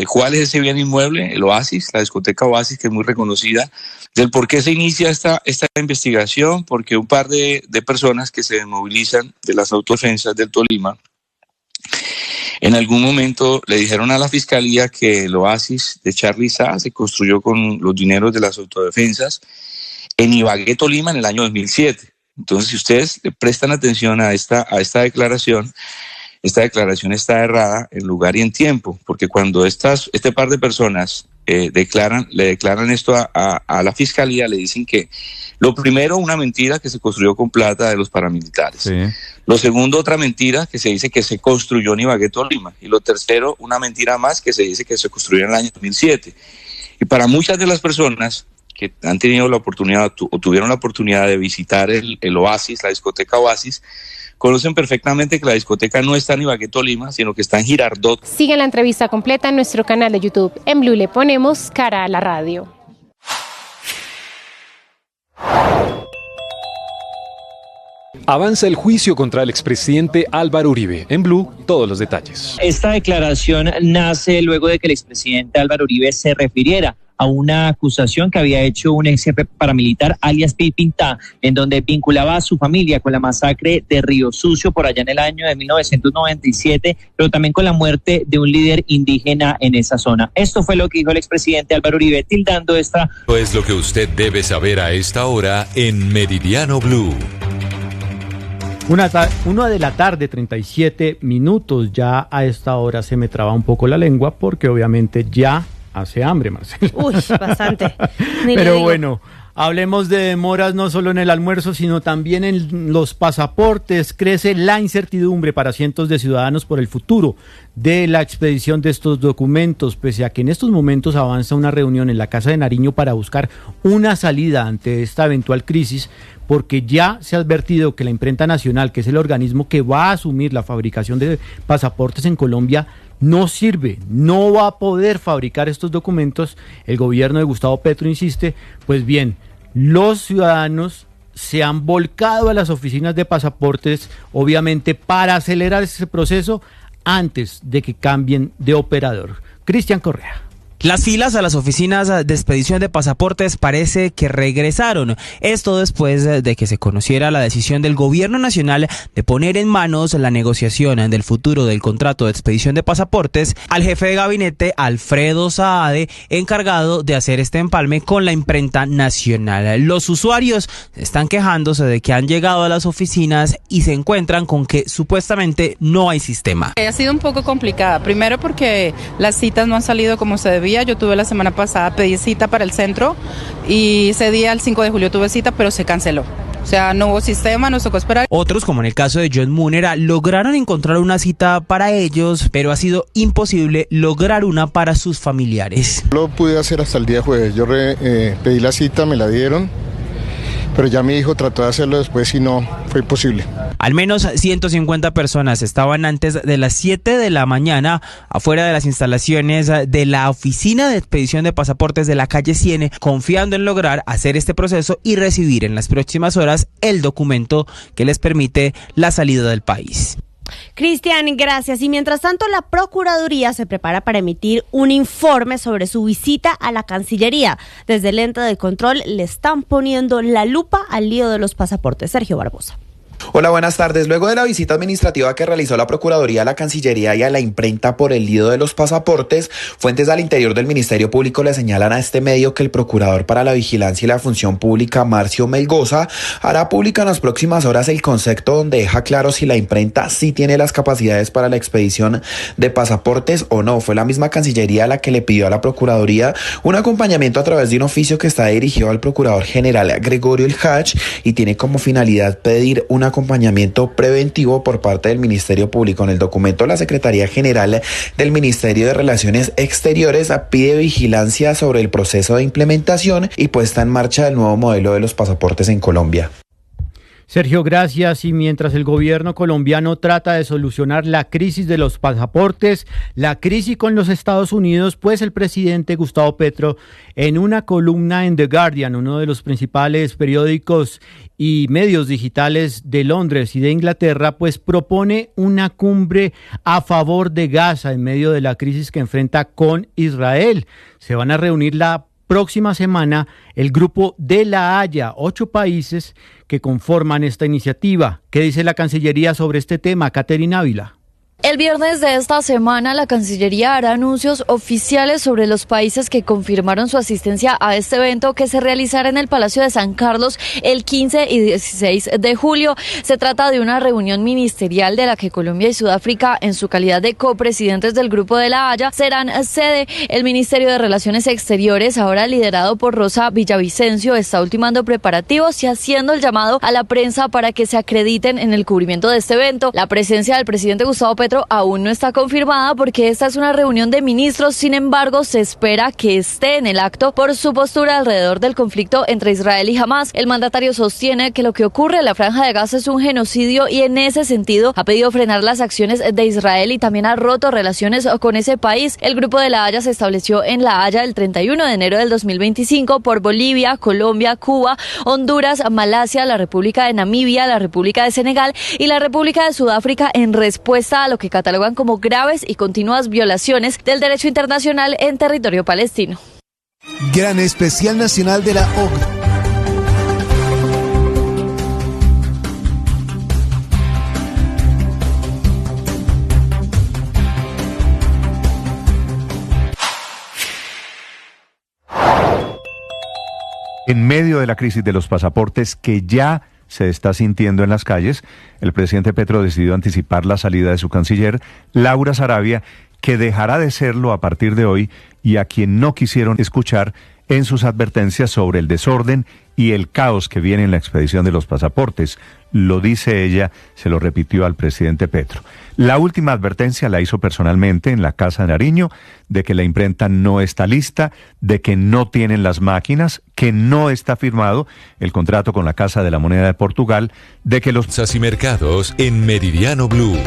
¿Cuál es ese bien inmueble? El Oasis, la discoteca Oasis, que es muy reconocida. Del por qué se inicia esta investigación, porque un par de personas que se desmovilizan de las autodefensas del Tolima, en algún momento le dijeron a la fiscalía que el Oasis de Charly Sa se construyó con los dineros de las autodefensas en Ibagué, Tolima, en el año 2007. Entonces, si ustedes le prestan atención a esta declaración, esta declaración está errada en lugar y en tiempo, porque cuando este par de personas le declaran esto a la fiscalía, le dicen que lo primero, una mentira que se construyó con plata de los paramilitares. Sí. Lo segundo, otra mentira que se dice que se construyó en Ibagué, Tolima. Y lo tercero, una mentira más que se dice que se construyó en el año 2007. Y para muchas de las personas que han tenido la oportunidad o tuvieron la oportunidad de visitar el Oasis, la discoteca Oasis, conocen perfectamente que la discoteca no está en Ibagué, Tolima, sino que está en Girardot. Sigue la entrevista completa en nuestro canal de YouTube. En Blue le ponemos cara a la radio. Avanza el juicio contra el expresidente Álvaro Uribe. En Blue, todos los detalles. Esta declaración nace luego de que el expresidente Álvaro Uribe se refiriera a una acusación que había hecho un ex jefe paramilitar, alias Pipintá, en donde vinculaba a su familia con la masacre de Río Sucio por allá en el año de 1997, pero también con la muerte de un líder indígena en esa zona. Esto fue lo que dijo el expresidente Álvaro Uribe, tildando esta... Es lo que usted debe saber a esta hora en Meridiano Blue. 1 de la tarde, 37 minutos. Ya a esta hora se me traba un poco la lengua porque obviamente ya hace hambre, Marcelo. Uy, bastante. Pero bueno, hablemos de demoras no solo en el almuerzo, sino también en los pasaportes. Crece la incertidumbre para cientos de ciudadanos por el futuro de la expedición de estos documentos, pese a que en estos momentos avanza una reunión en la Casa de Nariño para buscar una salida ante esta eventual crisis, porque ya se ha advertido que la Imprenta Nacional, que es el organismo que va a asumir la fabricación de pasaportes en Colombia, no sirve, no va a poder fabricar estos documentos. El gobierno de Gustavo Petro insiste. Pues bien, los ciudadanos se han volcado a las oficinas de pasaportes, obviamente para acelerar ese proceso antes de que cambien de operador. Cristian Correa. Las filas a las oficinas de expedición de pasaportes parece que regresaron. Esto después de que se conociera la decisión del gobierno nacional de poner en manos la negociación del futuro del contrato de expedición de pasaportes al jefe de gabinete Alfredo Saade, encargado de hacer este empalme con la Imprenta Nacional. Los usuarios están quejándose de que han llegado a las oficinas y se encuentran con que supuestamente no hay sistema. Ha sido un poco complicada, primero porque las citas no han salido como se debía. Yo tuve la semana pasada, pedí cita para el centro y ese día, el 5 de julio, tuve cita, pero se canceló. O sea, no hubo sistema, nos tocó esperar. Otros, como en el caso de John Munera, lograron encontrar una cita para ellos, pero ha sido imposible lograr una para sus familiares. Lo pude hacer hasta el día jueves. Yo pedí la cita, me la dieron, pero ya mi hijo trató de hacerlo después y no fue imposible. Al menos 150 personas estaban antes de las 7 de la mañana afuera de las instalaciones de la Oficina de Expedición de Pasaportes de la calle Ciene, confiando en lograr hacer este proceso y recibir en las próximas horas el documento que les permite la salida del país. Cristian, gracias. Y mientras tanto, la Procuraduría se prepara para emitir un informe sobre su visita a la Cancillería. Desde el ente de control le están poniendo la lupa al lío de los pasaportes. Sergio Barbosa. Hola, buenas tardes. Luego de la visita administrativa que realizó la Procuraduría a la Cancillería y a la imprenta por el lío de los pasaportes, fuentes al interior del Ministerio Público le señalan a este medio que el Procurador para la Vigilancia y la Función Pública, Marcio Melgoza, hará pública en las próximas horas el concepto donde deja claro si la imprenta sí tiene las capacidades para la expedición de pasaportes o no. Fue la misma Cancillería la que le pidió a la Procuraduría un acompañamiento a través de un oficio que está dirigido al Procurador General Gregorio El Hach y tiene como finalidad pedir un acompañamiento preventivo por parte del Ministerio Público. En el documento, la Secretaría General del Ministerio de Relaciones Exteriores pide vigilancia sobre el proceso de implementación y puesta en marcha del nuevo modelo de los pasaportes en Colombia. Sergio, gracias. Y mientras el gobierno colombiano trata de solucionar la crisis de los pasaportes, la crisis con los Estados Unidos, pues el presidente Gustavo Petro, en una columna en The Guardian, uno de los principales periódicos y medios digitales de Londres y de Inglaterra, pues propone una cumbre a favor de Gaza en medio de la crisis que enfrenta con Israel. Se van a reunir la próxima semana el grupo de La Haya, 8 países que conforman esta iniciativa. ¿Qué dice la Cancillería sobre este tema? Caterina Ávila. El viernes de esta semana, la Cancillería hará anuncios oficiales sobre los países que confirmaron su asistencia a este evento que se realizará en el Palacio de San Carlos el 15 y 16 de julio. Se trata de una reunión ministerial de la que Colombia y Sudáfrica, en su calidad de copresidentes del Grupo de La Haya, serán sede. El Ministerio de Relaciones Exteriores, ahora liderado por Rosa Villavicencio, está ultimando preparativos y haciendo el llamado a la prensa para que se acrediten en el cubrimiento de este evento. La presencia del presidente Gustavo Petro aún no está confirmada porque esta es una reunión de ministros. Sin embargo, se espera que esté en el acto por su postura alrededor del conflicto entre Israel y Hamás. El mandatario sostiene que lo que ocurre en la Franja de Gaza es un genocidio y en ese sentido ha pedido frenar las acciones de Israel y también ha roto relaciones con ese país. El Grupo de La Haya se estableció en La Haya el 31 de enero del 2025 por Bolivia, Colombia, Cuba, Honduras, Malasia, la República de Namibia, la República de Senegal y la República de Sudáfrica en respuesta a lo que catalogan como graves y continuas violaciones del derecho internacional en territorio palestino. Gran especial nacional de la OCDE. En medio de la crisis de los pasaportes que ya se está sintiendo en las calles, el presidente Petro decidió anticipar la salida de su canciller, Laura Sarabia, que dejará de serlo a partir de hoy y a quien no quisieron escuchar en sus advertencias sobre el desorden y el caos que viene en la expedición de los pasaportes. Lo dice ella, se lo repitió al presidente Petro. La última advertencia la hizo personalmente en la Casa de Nariño, de que la imprenta no está lista, de que no tienen las máquinas, que no está firmado el contrato con la Casa de la Moneda de Portugal, de que los... y mercados en Meridiano Blue.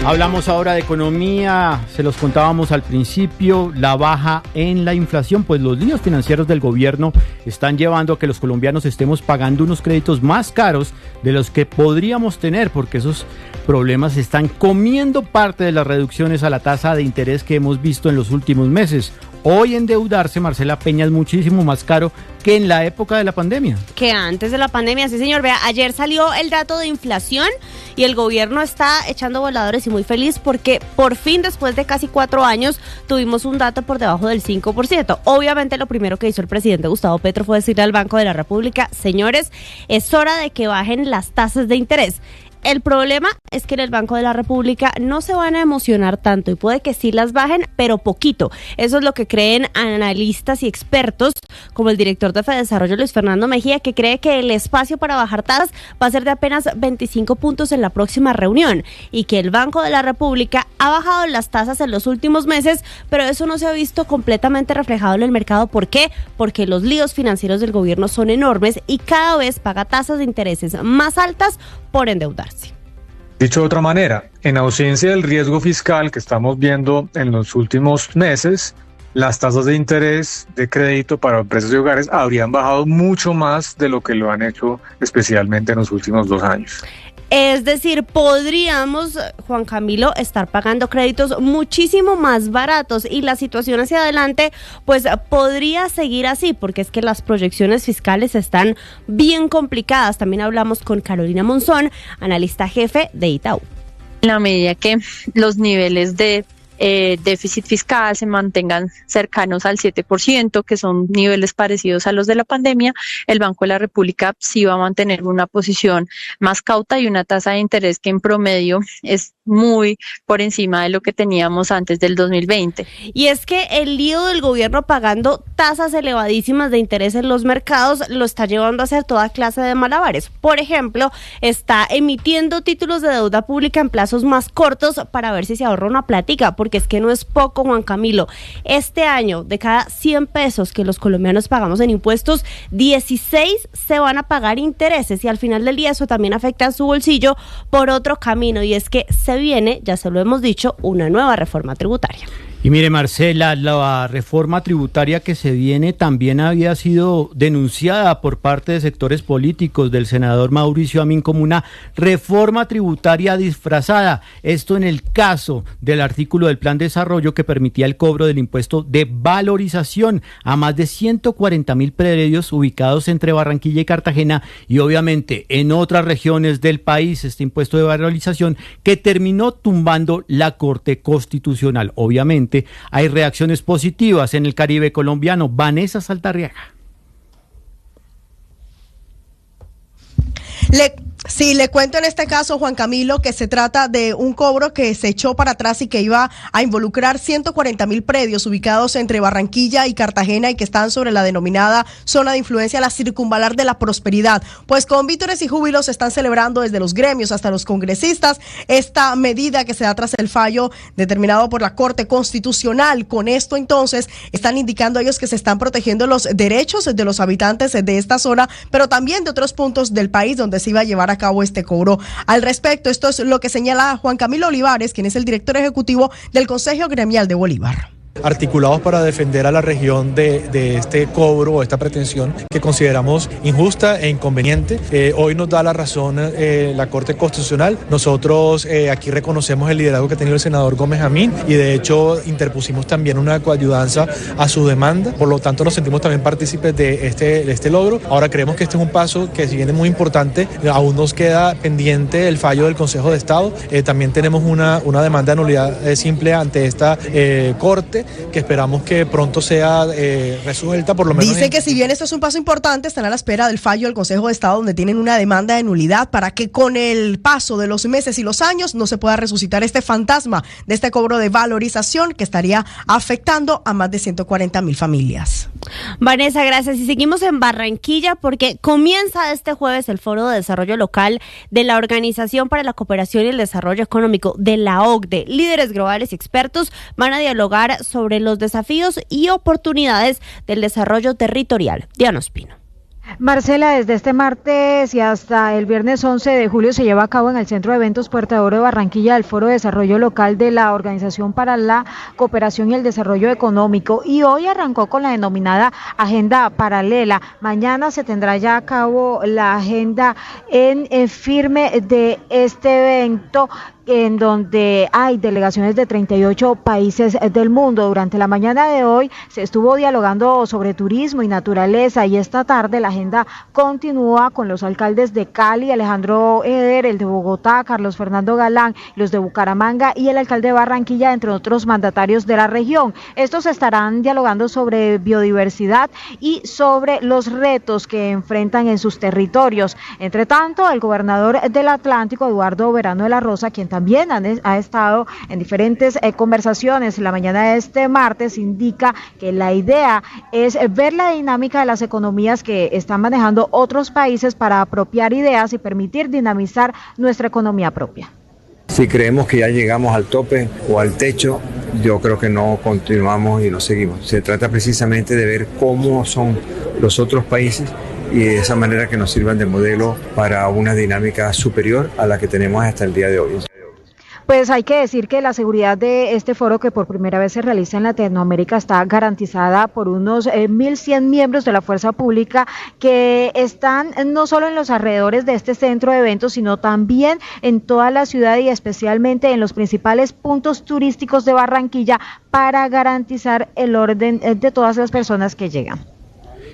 Hablamos ahora de economía, se los contábamos al principio, la baja en la inflación, pues los líos financieros del gobierno están llevando a que los colombianos estemos pagando unos créditos más caros de los que podríamos tener, porque esos problemas están comiendo parte de las reducciones a la tasa de interés que hemos visto en los últimos meses. Hoy endeudarse, Marcela Peña, es muchísimo más caro que en la época de la pandemia. Que antes de la pandemia, sí señor. Vea, ayer salió el dato de inflación y el gobierno está echando voladores y muy feliz porque por fin, después de casi 4 años, tuvimos un dato por debajo del 5%. Obviamente lo primero que hizo el presidente Gustavo Petro fue decirle al Banco de la República: señores, es hora de que bajen las tasas de interés. El problema es que en el Banco de la República no se van a emocionar tanto y puede que sí las bajen, pero poquito. Eso es lo que creen analistas y expertos, como el director de Fedesarrollo, Luis Fernando Mejía, que cree que el espacio para bajar tasas va a ser de apenas 25 puntos en la próxima reunión y que el Banco de la República ha bajado las tasas en los últimos meses, pero eso no se ha visto completamente reflejado en el mercado. ¿Por qué? Porque los líos financieros del gobierno son enormes y cada vez paga tasas de intereses más altas por endeudarse. Dicho de otra manera, en ausencia del riesgo fiscal que estamos viendo en los últimos meses, las tasas de interés de crédito para empresas y hogares habrían bajado mucho más de lo que lo han hecho especialmente en los últimos 2 años. Es decir, podríamos, Juan Camilo, estar pagando créditos muchísimo más baratos y la situación hacia adelante pues podría seguir así, porque es que las proyecciones fiscales están bien complicadas. También hablamos con Carolina Monzón, analista jefe de Itaú. En la medida que los niveles de déficit fiscal se mantengan cercanos al 7%, que son niveles parecidos a los de la pandemia, el Banco de la República sí va a mantener una posición más cauta y una tasa de interés que en promedio es muy por encima de lo que teníamos antes del 2020. Y es que el lío del gobierno pagando tasas elevadísimas de interés en los mercados lo está llevando a hacer toda clase de malabares. Por ejemplo, está emitiendo títulos de deuda pública en plazos más cortos para ver si se ahorra una plática, porque es que no es poco, Juan Camilo. Este año, de cada 100 pesos que los colombianos pagamos en impuestos, 16 se van a pagar intereses, y al final del día eso también afecta a su bolsillo por otro camino, y es que se viene, ya se lo hemos dicho, una nueva reforma tributaria. Y mire, Marcela, la reforma tributaria que se viene también había sido denunciada por parte de sectores políticos del senador Mauricio Amin como una reforma tributaria disfrazada. Esto en el caso del artículo del Plan de Desarrollo que permitía el cobro del impuesto de valorización a más de 140.000 predios ubicados entre Barranquilla y Cartagena, y obviamente en otras regiones del país, este impuesto de valorización que terminó tumbando la Corte Constitucional. Obviamente hay reacciones positivas en el Caribe colombiano. Vanessa Saldarriaga. Le cuento en este caso, Juan Camilo, que se trata de un cobro que se echó para atrás y que iba a involucrar 140.000 predios ubicados entre Barranquilla y Cartagena y que están sobre la denominada zona de influencia, la circunvalar de la prosperidad. Pues con vítores y júbilos se están celebrando desde los gremios hasta los congresistas esta medida que se da tras el fallo determinado por la Corte Constitucional. Con esto entonces están indicando ellos que se están protegiendo los derechos de los habitantes de esta zona, pero también de otros puntos del país donde se iba a llevar a cabo este cobro. Al respecto, esto es lo que señala Juan Camilo Olivares, quien es el director ejecutivo del Consejo Gremial de Bolívar. Articulados para defender a la región de este cobro o esta pretensión que consideramos injusta e inconveniente. Hoy nos da la razón la Corte Constitucional. Nosotros aquí reconocemos el liderazgo que ha tenido el senador Gómez Amin y de hecho interpusimos también una coayudanza a su demanda. Por lo tanto nos sentimos también partícipes de este logro. Ahora creemos que este es un paso que, si bien es muy importante, aún nos queda pendiente el fallo del Consejo de Estado. También tenemos una demanda de nulidad simple ante esta Corte, que esperamos que pronto sea resuelta, por lo menos. Dice que si bien esto es un paso importante, están a la espera del fallo del Consejo de Estado, donde tienen una demanda de nulidad para que con el paso de los meses y los años no se pueda resucitar este fantasma de este cobro de valorización que estaría afectando a más de 140.000 familias. Vanessa, gracias. Y seguimos en Barranquilla porque comienza este jueves el Foro de Desarrollo Local de la Organización para la Cooperación y el Desarrollo Económico de la OCDE. Líderes globales y expertos van a dialogar sobre los desafíos y oportunidades del desarrollo territorial. Diana Ospino. Marcela, desde este martes y hasta el viernes 11 de julio se lleva a cabo en el Centro de Eventos Puerta de Oro de Barranquilla el Foro de Desarrollo Local de la Organización para la Cooperación y el Desarrollo Económico, y hoy arrancó con la denominada Agenda Paralela. Mañana se tendrá ya a cabo la agenda en firme de este evento, en donde hay delegaciones de 38 países del mundo. Durante la mañana de hoy se estuvo dialogando sobre turismo y naturaleza, y esta tarde la agenda continúa con los alcaldes de Cali, Alejandro Eder, el de Bogotá, Carlos Fernando Galán, los de Bucaramanga y el alcalde de Barranquilla, entre otros mandatarios de la región. Estos estarán dialogando sobre biodiversidad y sobre los retos que enfrentan en sus territorios. Entre tanto, el gobernador del Atlántico, Eduardo Verano de la Rosa, quien también ha estado en diferentes conversaciones la mañana de este martes, indica que la idea es ver la dinámica de las economías que están manejando otros países para apropiar ideas y permitir dinamizar nuestra economía propia. Si creemos que ya llegamos al tope o al techo, yo creo que no continuamos y no seguimos. Se trata precisamente de ver cómo son los otros países y de esa manera que nos sirvan de modelo para una dinámica superior a la que tenemos hasta el día de hoy. Pues hay que decir que la seguridad de este foro, que por primera vez se realiza en Latinoamérica, está garantizada por unos 1.100 miembros de la fuerza pública que están no solo en los alrededores de este centro de eventos, sino también en toda la ciudad y especialmente en los principales puntos turísticos de Barranquilla para garantizar el orden de todas las personas que llegan.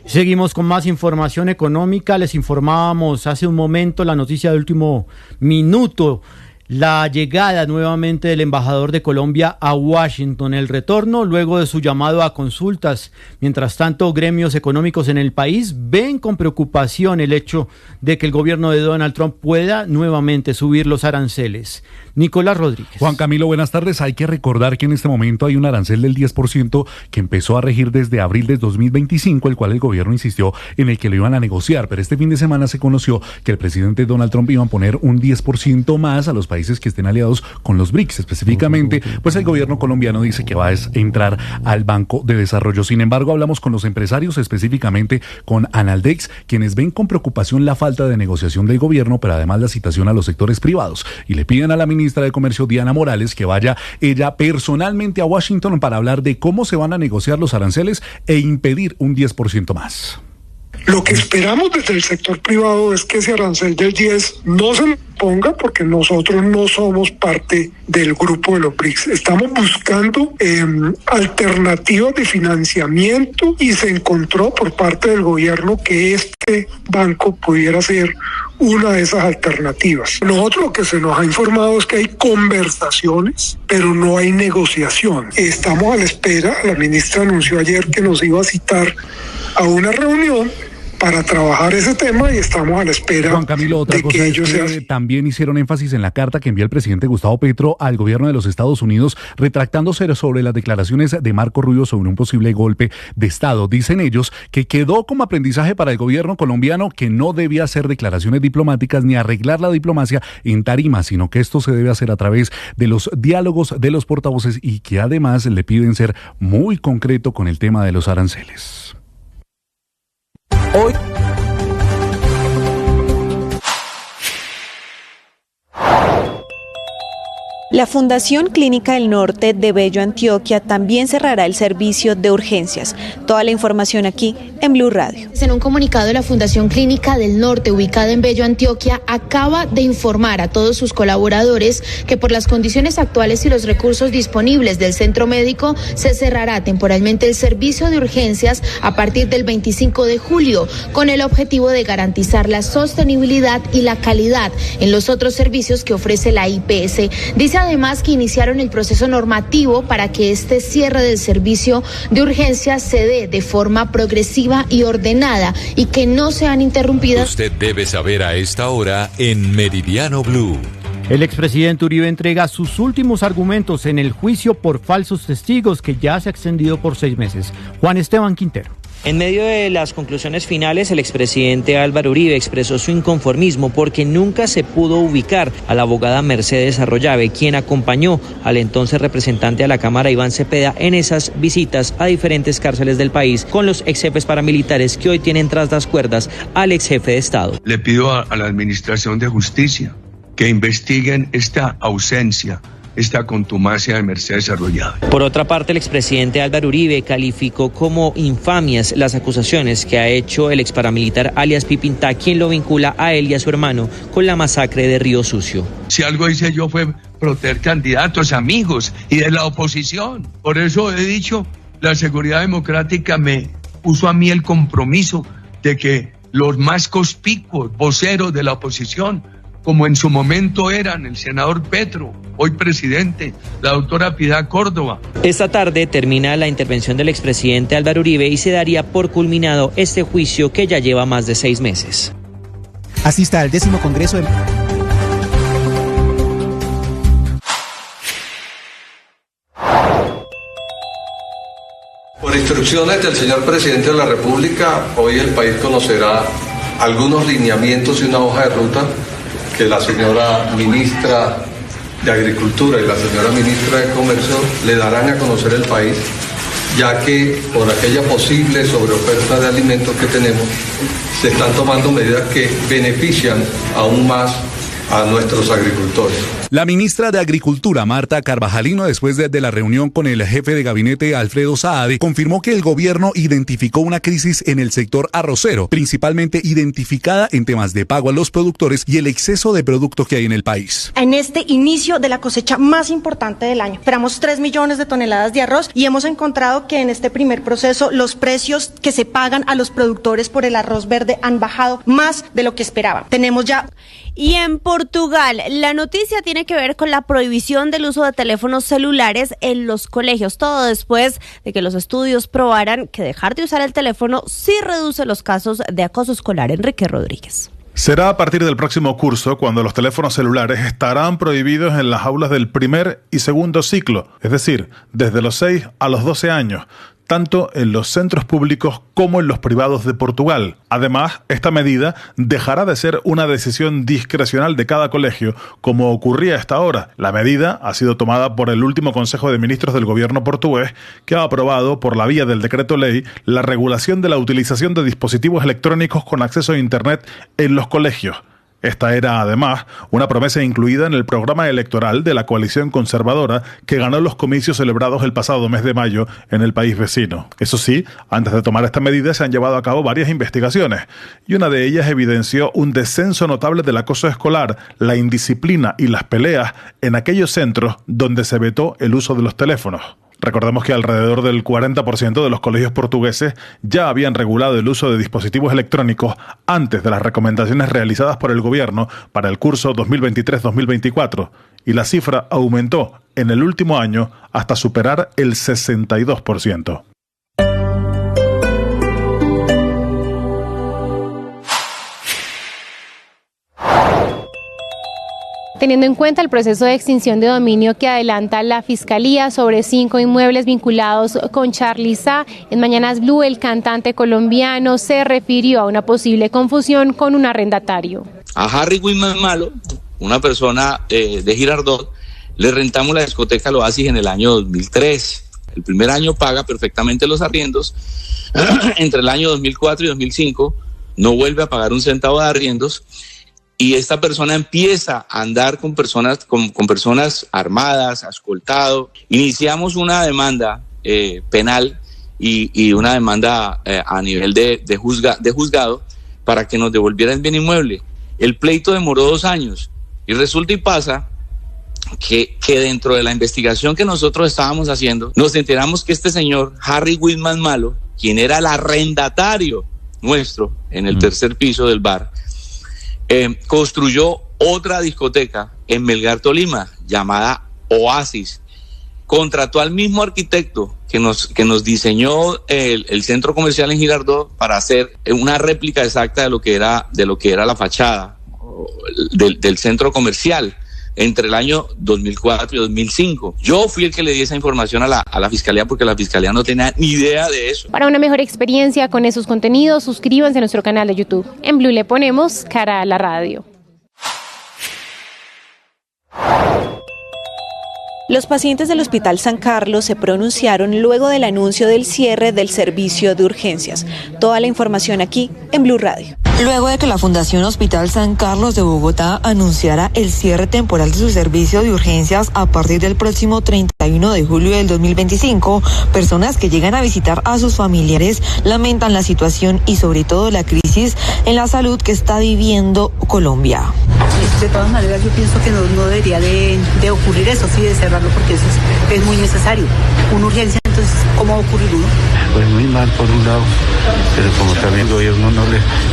Seguimos con más información económica. Les informábamos hace un momento la noticia de último minuto. La llegada nuevamente del embajador de Colombia a Washington, el retorno luego de su llamado a consultas. Mientras tanto, gremios económicos en el país ven con preocupación el hecho de que el gobierno de Donald Trump pueda nuevamente subir los aranceles. Nicolás Rodríguez. Juan Camilo, buenas tardes. Hay que recordar que en este momento hay un arancel del 10% que empezó a regir desde abril de 2025, el cual el gobierno insistió en el que lo iban a negociar, pero este fin de semana se conoció que el presidente Donald Trump iba a poner un 10% más a los países que estén aliados con los BRICS. Específicamente, pues el gobierno colombiano dice que va a entrar al Banco de Desarrollo. Sin embargo, hablamos con los empresarios, específicamente con Analdex, quienes ven con preocupación la falta de negociación del gobierno, pero además la citación a los sectores privados, y le piden a la ministra de Comercio, Diana Morales, que vaya ella personalmente a Washington para hablar de cómo se van a negociar los aranceles e impedir un 10% más. Lo que esperamos desde el sector privado es que ese arancel del 10 no se ponga, porque nosotros no somos parte del grupo de los BRICS. Estamos buscando alternativas de financiamiento y se encontró por parte del gobierno que este banco pudiera ser una de esas alternativas. Nosotros lo que se nos ha informado es que hay conversaciones, pero no hay negociación. Estamos a la espera. La ministra anunció ayer que nos iba a citar a una reunión para trabajar ese tema y estamos a la espera. Juan Camilo, otra cosa es que también hicieron énfasis en la carta que envió el presidente Gustavo Petro al gobierno de los Estados Unidos, retractándose sobre las declaraciones de Marco Rubio sobre un posible golpe de Estado. Dicen ellos que quedó como aprendizaje para el gobierno colombiano que no debía hacer declaraciones diplomáticas ni arreglar la diplomacia en tarima, sino que esto se debe hacer a través de los diálogos de los portavoces, y que además le piden ser muy concreto con el tema de los aranceles. Hoy la Fundación Clínica del Norte de Bello, Antioquia, también cerrará el servicio de urgencias. Toda la información aquí en Blue Radio. En un comunicado, la Fundación Clínica del Norte, ubicada en Bello, Antioquia, acaba de informar a todos sus colaboradores que por las condiciones actuales y los recursos disponibles del centro médico, se cerrará temporalmente el servicio de urgencias a partir del 25 de julio, con el objetivo de garantizar la sostenibilidad y la calidad en los otros servicios que ofrece la IPS. Dice además que iniciaron el proceso normativo para que este cierre del servicio de urgencias se dé de forma progresiva y ordenada y que no sean interrumpidas. Usted debe saber a esta hora en Meridiano Blue. El expresidente Uribe entrega sus últimos argumentos en el juicio por falsos testigos, que ya se ha extendido por 6 meses. Juan Esteban Quintero. En medio de las conclusiones finales, el expresidente Álvaro Uribe expresó su inconformismo porque nunca se pudo ubicar a la abogada Mercedes Arroyave, quien acompañó al entonces representante a la Cámara Iván Cepeda en esas visitas a diferentes cárceles del país con los ex jefes paramilitares que hoy tienen tras las cuerdas al ex jefe de Estado. Le pido a la Administración de Justicia que investiguen esta ausencia, esta contumacia de Mercedes Arroyave. Por otra parte, el expresidente Álvaro Uribe calificó como infamias las acusaciones que ha hecho el exparamilitar alias Pipintá, quien lo vincula a él y a su hermano con la masacre de Río Sucio. Si algo hice yo fue proteger candidatos, amigos y de la oposición. Por eso he dicho, la seguridad democrática me puso a mí el compromiso de que los más conspicuos voceros de la oposición, como en su momento eran el senador Petro, hoy presidente, la doctora Piedad Córdoba. Esta tarde termina la intervención del expresidente Álvaro Uribe y se daría por culminado este juicio que ya lleva más de 6 meses. Asista al 10º Congreso de... Por instrucciones del señor presidente de la República, hoy el país conocerá algunos lineamientos y una hoja de ruta que la señora ministra de Agricultura y la señora ministra de Comercio le darán a conocer el país, ya que por aquella posible sobreoferta de alimentos que tenemos, se están tomando medidas que benefician aún más a nuestros agricultores. La ministra de Agricultura, Marta Carvajalino, después de la reunión con el jefe de gabinete, Alfredo Saade, confirmó que el gobierno identificó una crisis en el sector arrocero, principalmente identificada en temas de pago a los productores y el exceso de producto que hay en el país. En este inicio de la cosecha más importante del año, esperamos 3 millones de toneladas de arroz y hemos encontrado que en este primer proceso los precios que se pagan a los productores por el arroz verde han bajado más de lo que esperaban. Tenemos ya... Y en Portugal, la noticia tiene que ver con la prohibición del uso de teléfonos celulares en los colegios. Todo después de que los estudios probaran que dejar de usar el teléfono sí reduce los casos de acoso escolar. Enrique Rodríguez. Será a partir del próximo curso cuando los teléfonos celulares estarán prohibidos en las aulas del primer y segundo ciclo, es decir, desde los 6 a los 12 años. Tanto en los centros públicos como en los privados de Portugal. Además, esta medida dejará de ser una decisión discrecional de cada colegio, como ocurría hasta ahora. La medida ha sido tomada por el último Consejo de Ministros del gobierno portugués, que ha aprobado, por la vía del decreto ley, la regulación de la utilización de dispositivos electrónicos con acceso a Internet en los colegios. Esta era, además, una promesa incluida en el programa electoral de la coalición conservadora que ganó los comicios celebrados el pasado mes de mayo en el país vecino. Eso sí, antes de tomar esta medida se han llevado a cabo varias investigaciones y una de ellas evidenció un descenso notable del acoso escolar, la indisciplina y las peleas en aquellos centros donde se vetó el uso de los teléfonos. Recordemos que alrededor del 40% de los colegios portugueses ya habían regulado el uso de dispositivos electrónicos antes de las recomendaciones realizadas por el gobierno para el curso 2023-2024, y la cifra aumentó en el último año hasta superar el 62%. Teniendo en cuenta el proceso de extinción de dominio que adelanta la Fiscalía sobre 5 inmuebles vinculados con Charly Sa, en Mañanas Blue el cantante colombiano se refirió a una posible confusión con un arrendatario. A Harry Whitman Malo, una persona de Girardot, le rentamos la discoteca Al Oasis en el año 2003. El primer año paga perfectamente los arriendos. Entre el año 2004 y 2005 no vuelve a pagar un centavo de arriendos. Y esta persona empieza a andar con personas armadas, escoltado. Iniciamos una demanda penal y una demanda a nivel de juzgado para que nos devolviera el bien inmueble. El pleito demoró 2 años y resulta y pasa que dentro de la investigación que nosotros estábamos haciendo, nos enteramos que este señor, Harry Whitman Malo, quien era el arrendatario nuestro en el tercer piso del bar, construyó otra discoteca en Melgar, Tolima, llamada Oasis. Contrató al mismo arquitecto que nos diseñó el centro comercial en Girardot para hacer una réplica exacta de lo que era la fachada del centro comercial entre el año 2004 y 2005. Yo fui el que le di esa información a la Fiscalía porque la Fiscalía no tenía ni idea de eso. Para una mejor experiencia con esos contenidos, suscríbanse a nuestro canal de YouTube. En Blue le ponemos cara a la radio. Los pacientes del Hospital San Carlos se pronunciaron luego del anuncio del cierre del servicio de urgencias. Toda la información aquí en Blue Radio. Luego de que la Fundación Hospital San Carlos de Bogotá anunciara el cierre temporal de su servicio de urgencias a partir del próximo 31 de julio del 2025, personas que llegan a visitar a sus familiares lamentan la situación y sobre todo la crisis en la salud que está viviendo Colombia. De todas maneras, yo pienso que no debería de ocurrir eso, sí, de cerrarlo, porque eso es muy necesario. Una urgencia, entonces, ¿cómo va a ocurrir uno? Pues muy mal por un lado, pero como también el gobierno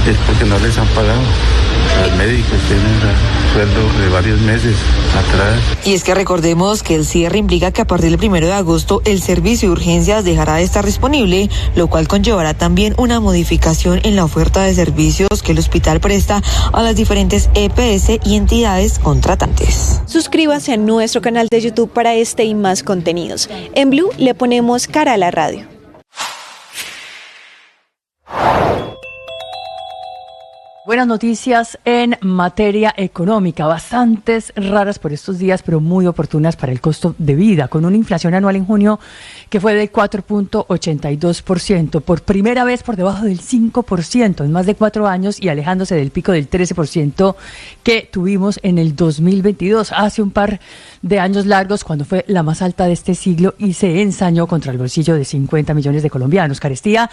es porque no les han pagado. Los médicos tienen sueldo de varios meses atrás. Y es que recordemos que el cierre implica que a partir del 1 de agosto el servicio de urgencias dejará de estar disponible, lo cual conllevará también una modificación en la oferta de servicios que el hospital presta a las diferentes EPS y entidades contratantes. Suscríbase a nuestro canal de YouTube para este y más contenidos. En Blue le ponemos cara a la radio. Buenas noticias en materia económica, bastantes raras por estos días, pero muy oportunas para el costo de vida, con una inflación anual en junio que fue de 4.82%, por primera vez por debajo del 5% en más de 4 años y alejándose del pico del 13% que tuvimos en el 2022, hace un par de años largos, cuando fue la más alta de este siglo y se ensañó contra el bolsillo de 50 millones de colombianos. Carestía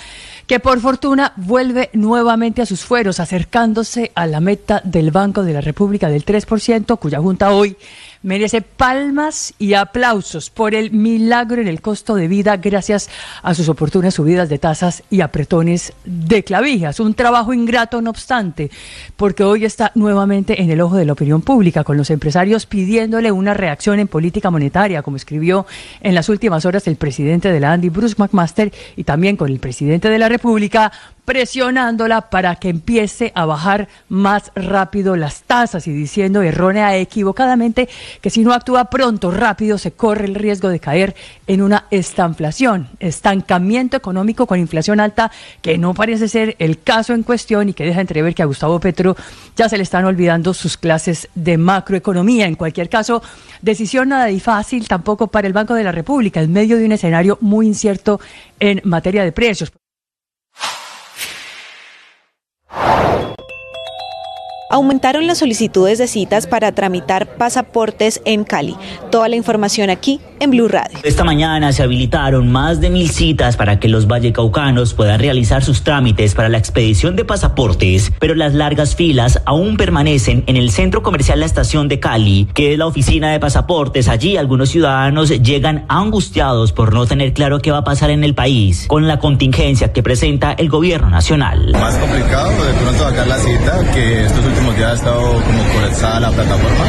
que por fortuna vuelve nuevamente a sus fueros, acercándose a la meta del Banco de la República del 3%, cuya junta hoy merece palmas y aplausos por el milagro en el costo de vida gracias a sus oportunas subidas de tasas y apretones de clavijas. Un trabajo ingrato, no obstante, porque hoy está nuevamente en el ojo de la opinión pública, con los empresarios pidiéndole una reacción en política monetaria, como escribió en las últimas horas el presidente de la ANDI, Bruce McMaster, y también con el presidente de la República, presionándola para que empiece a bajar más rápido las tasas y diciendo errónea e equivocadamente que si no actúa pronto, rápido, se corre el riesgo de caer en una estanflación, estancamiento económico con inflación alta, que no parece ser el caso en cuestión y que deja entrever que a Gustavo Petro ya se le están olvidando sus clases de macroeconomía. En cualquier caso, decisión nada y fácil tampoco para el Banco de la República, en medio de un escenario muy incierto en materia de precios. Aumentaron las solicitudes de citas para tramitar pasaportes en Cali. Toda la información aquí en Blue Radio. Esta mañana se habilitaron más de 1.000 citas para que los vallecaucanos puedan realizar sus trámites para la expedición de pasaportes, pero las largas filas aún permanecen en el centro comercial La Estación de Cali, que es la oficina de pasaportes. Allí algunos ciudadanos llegan angustiados por no tener claro qué va a pasar en el país con la contingencia que presenta el gobierno nacional. Más complicado de pronto sacar la cita, que estos últimos días ha estado como colapsada la plataforma.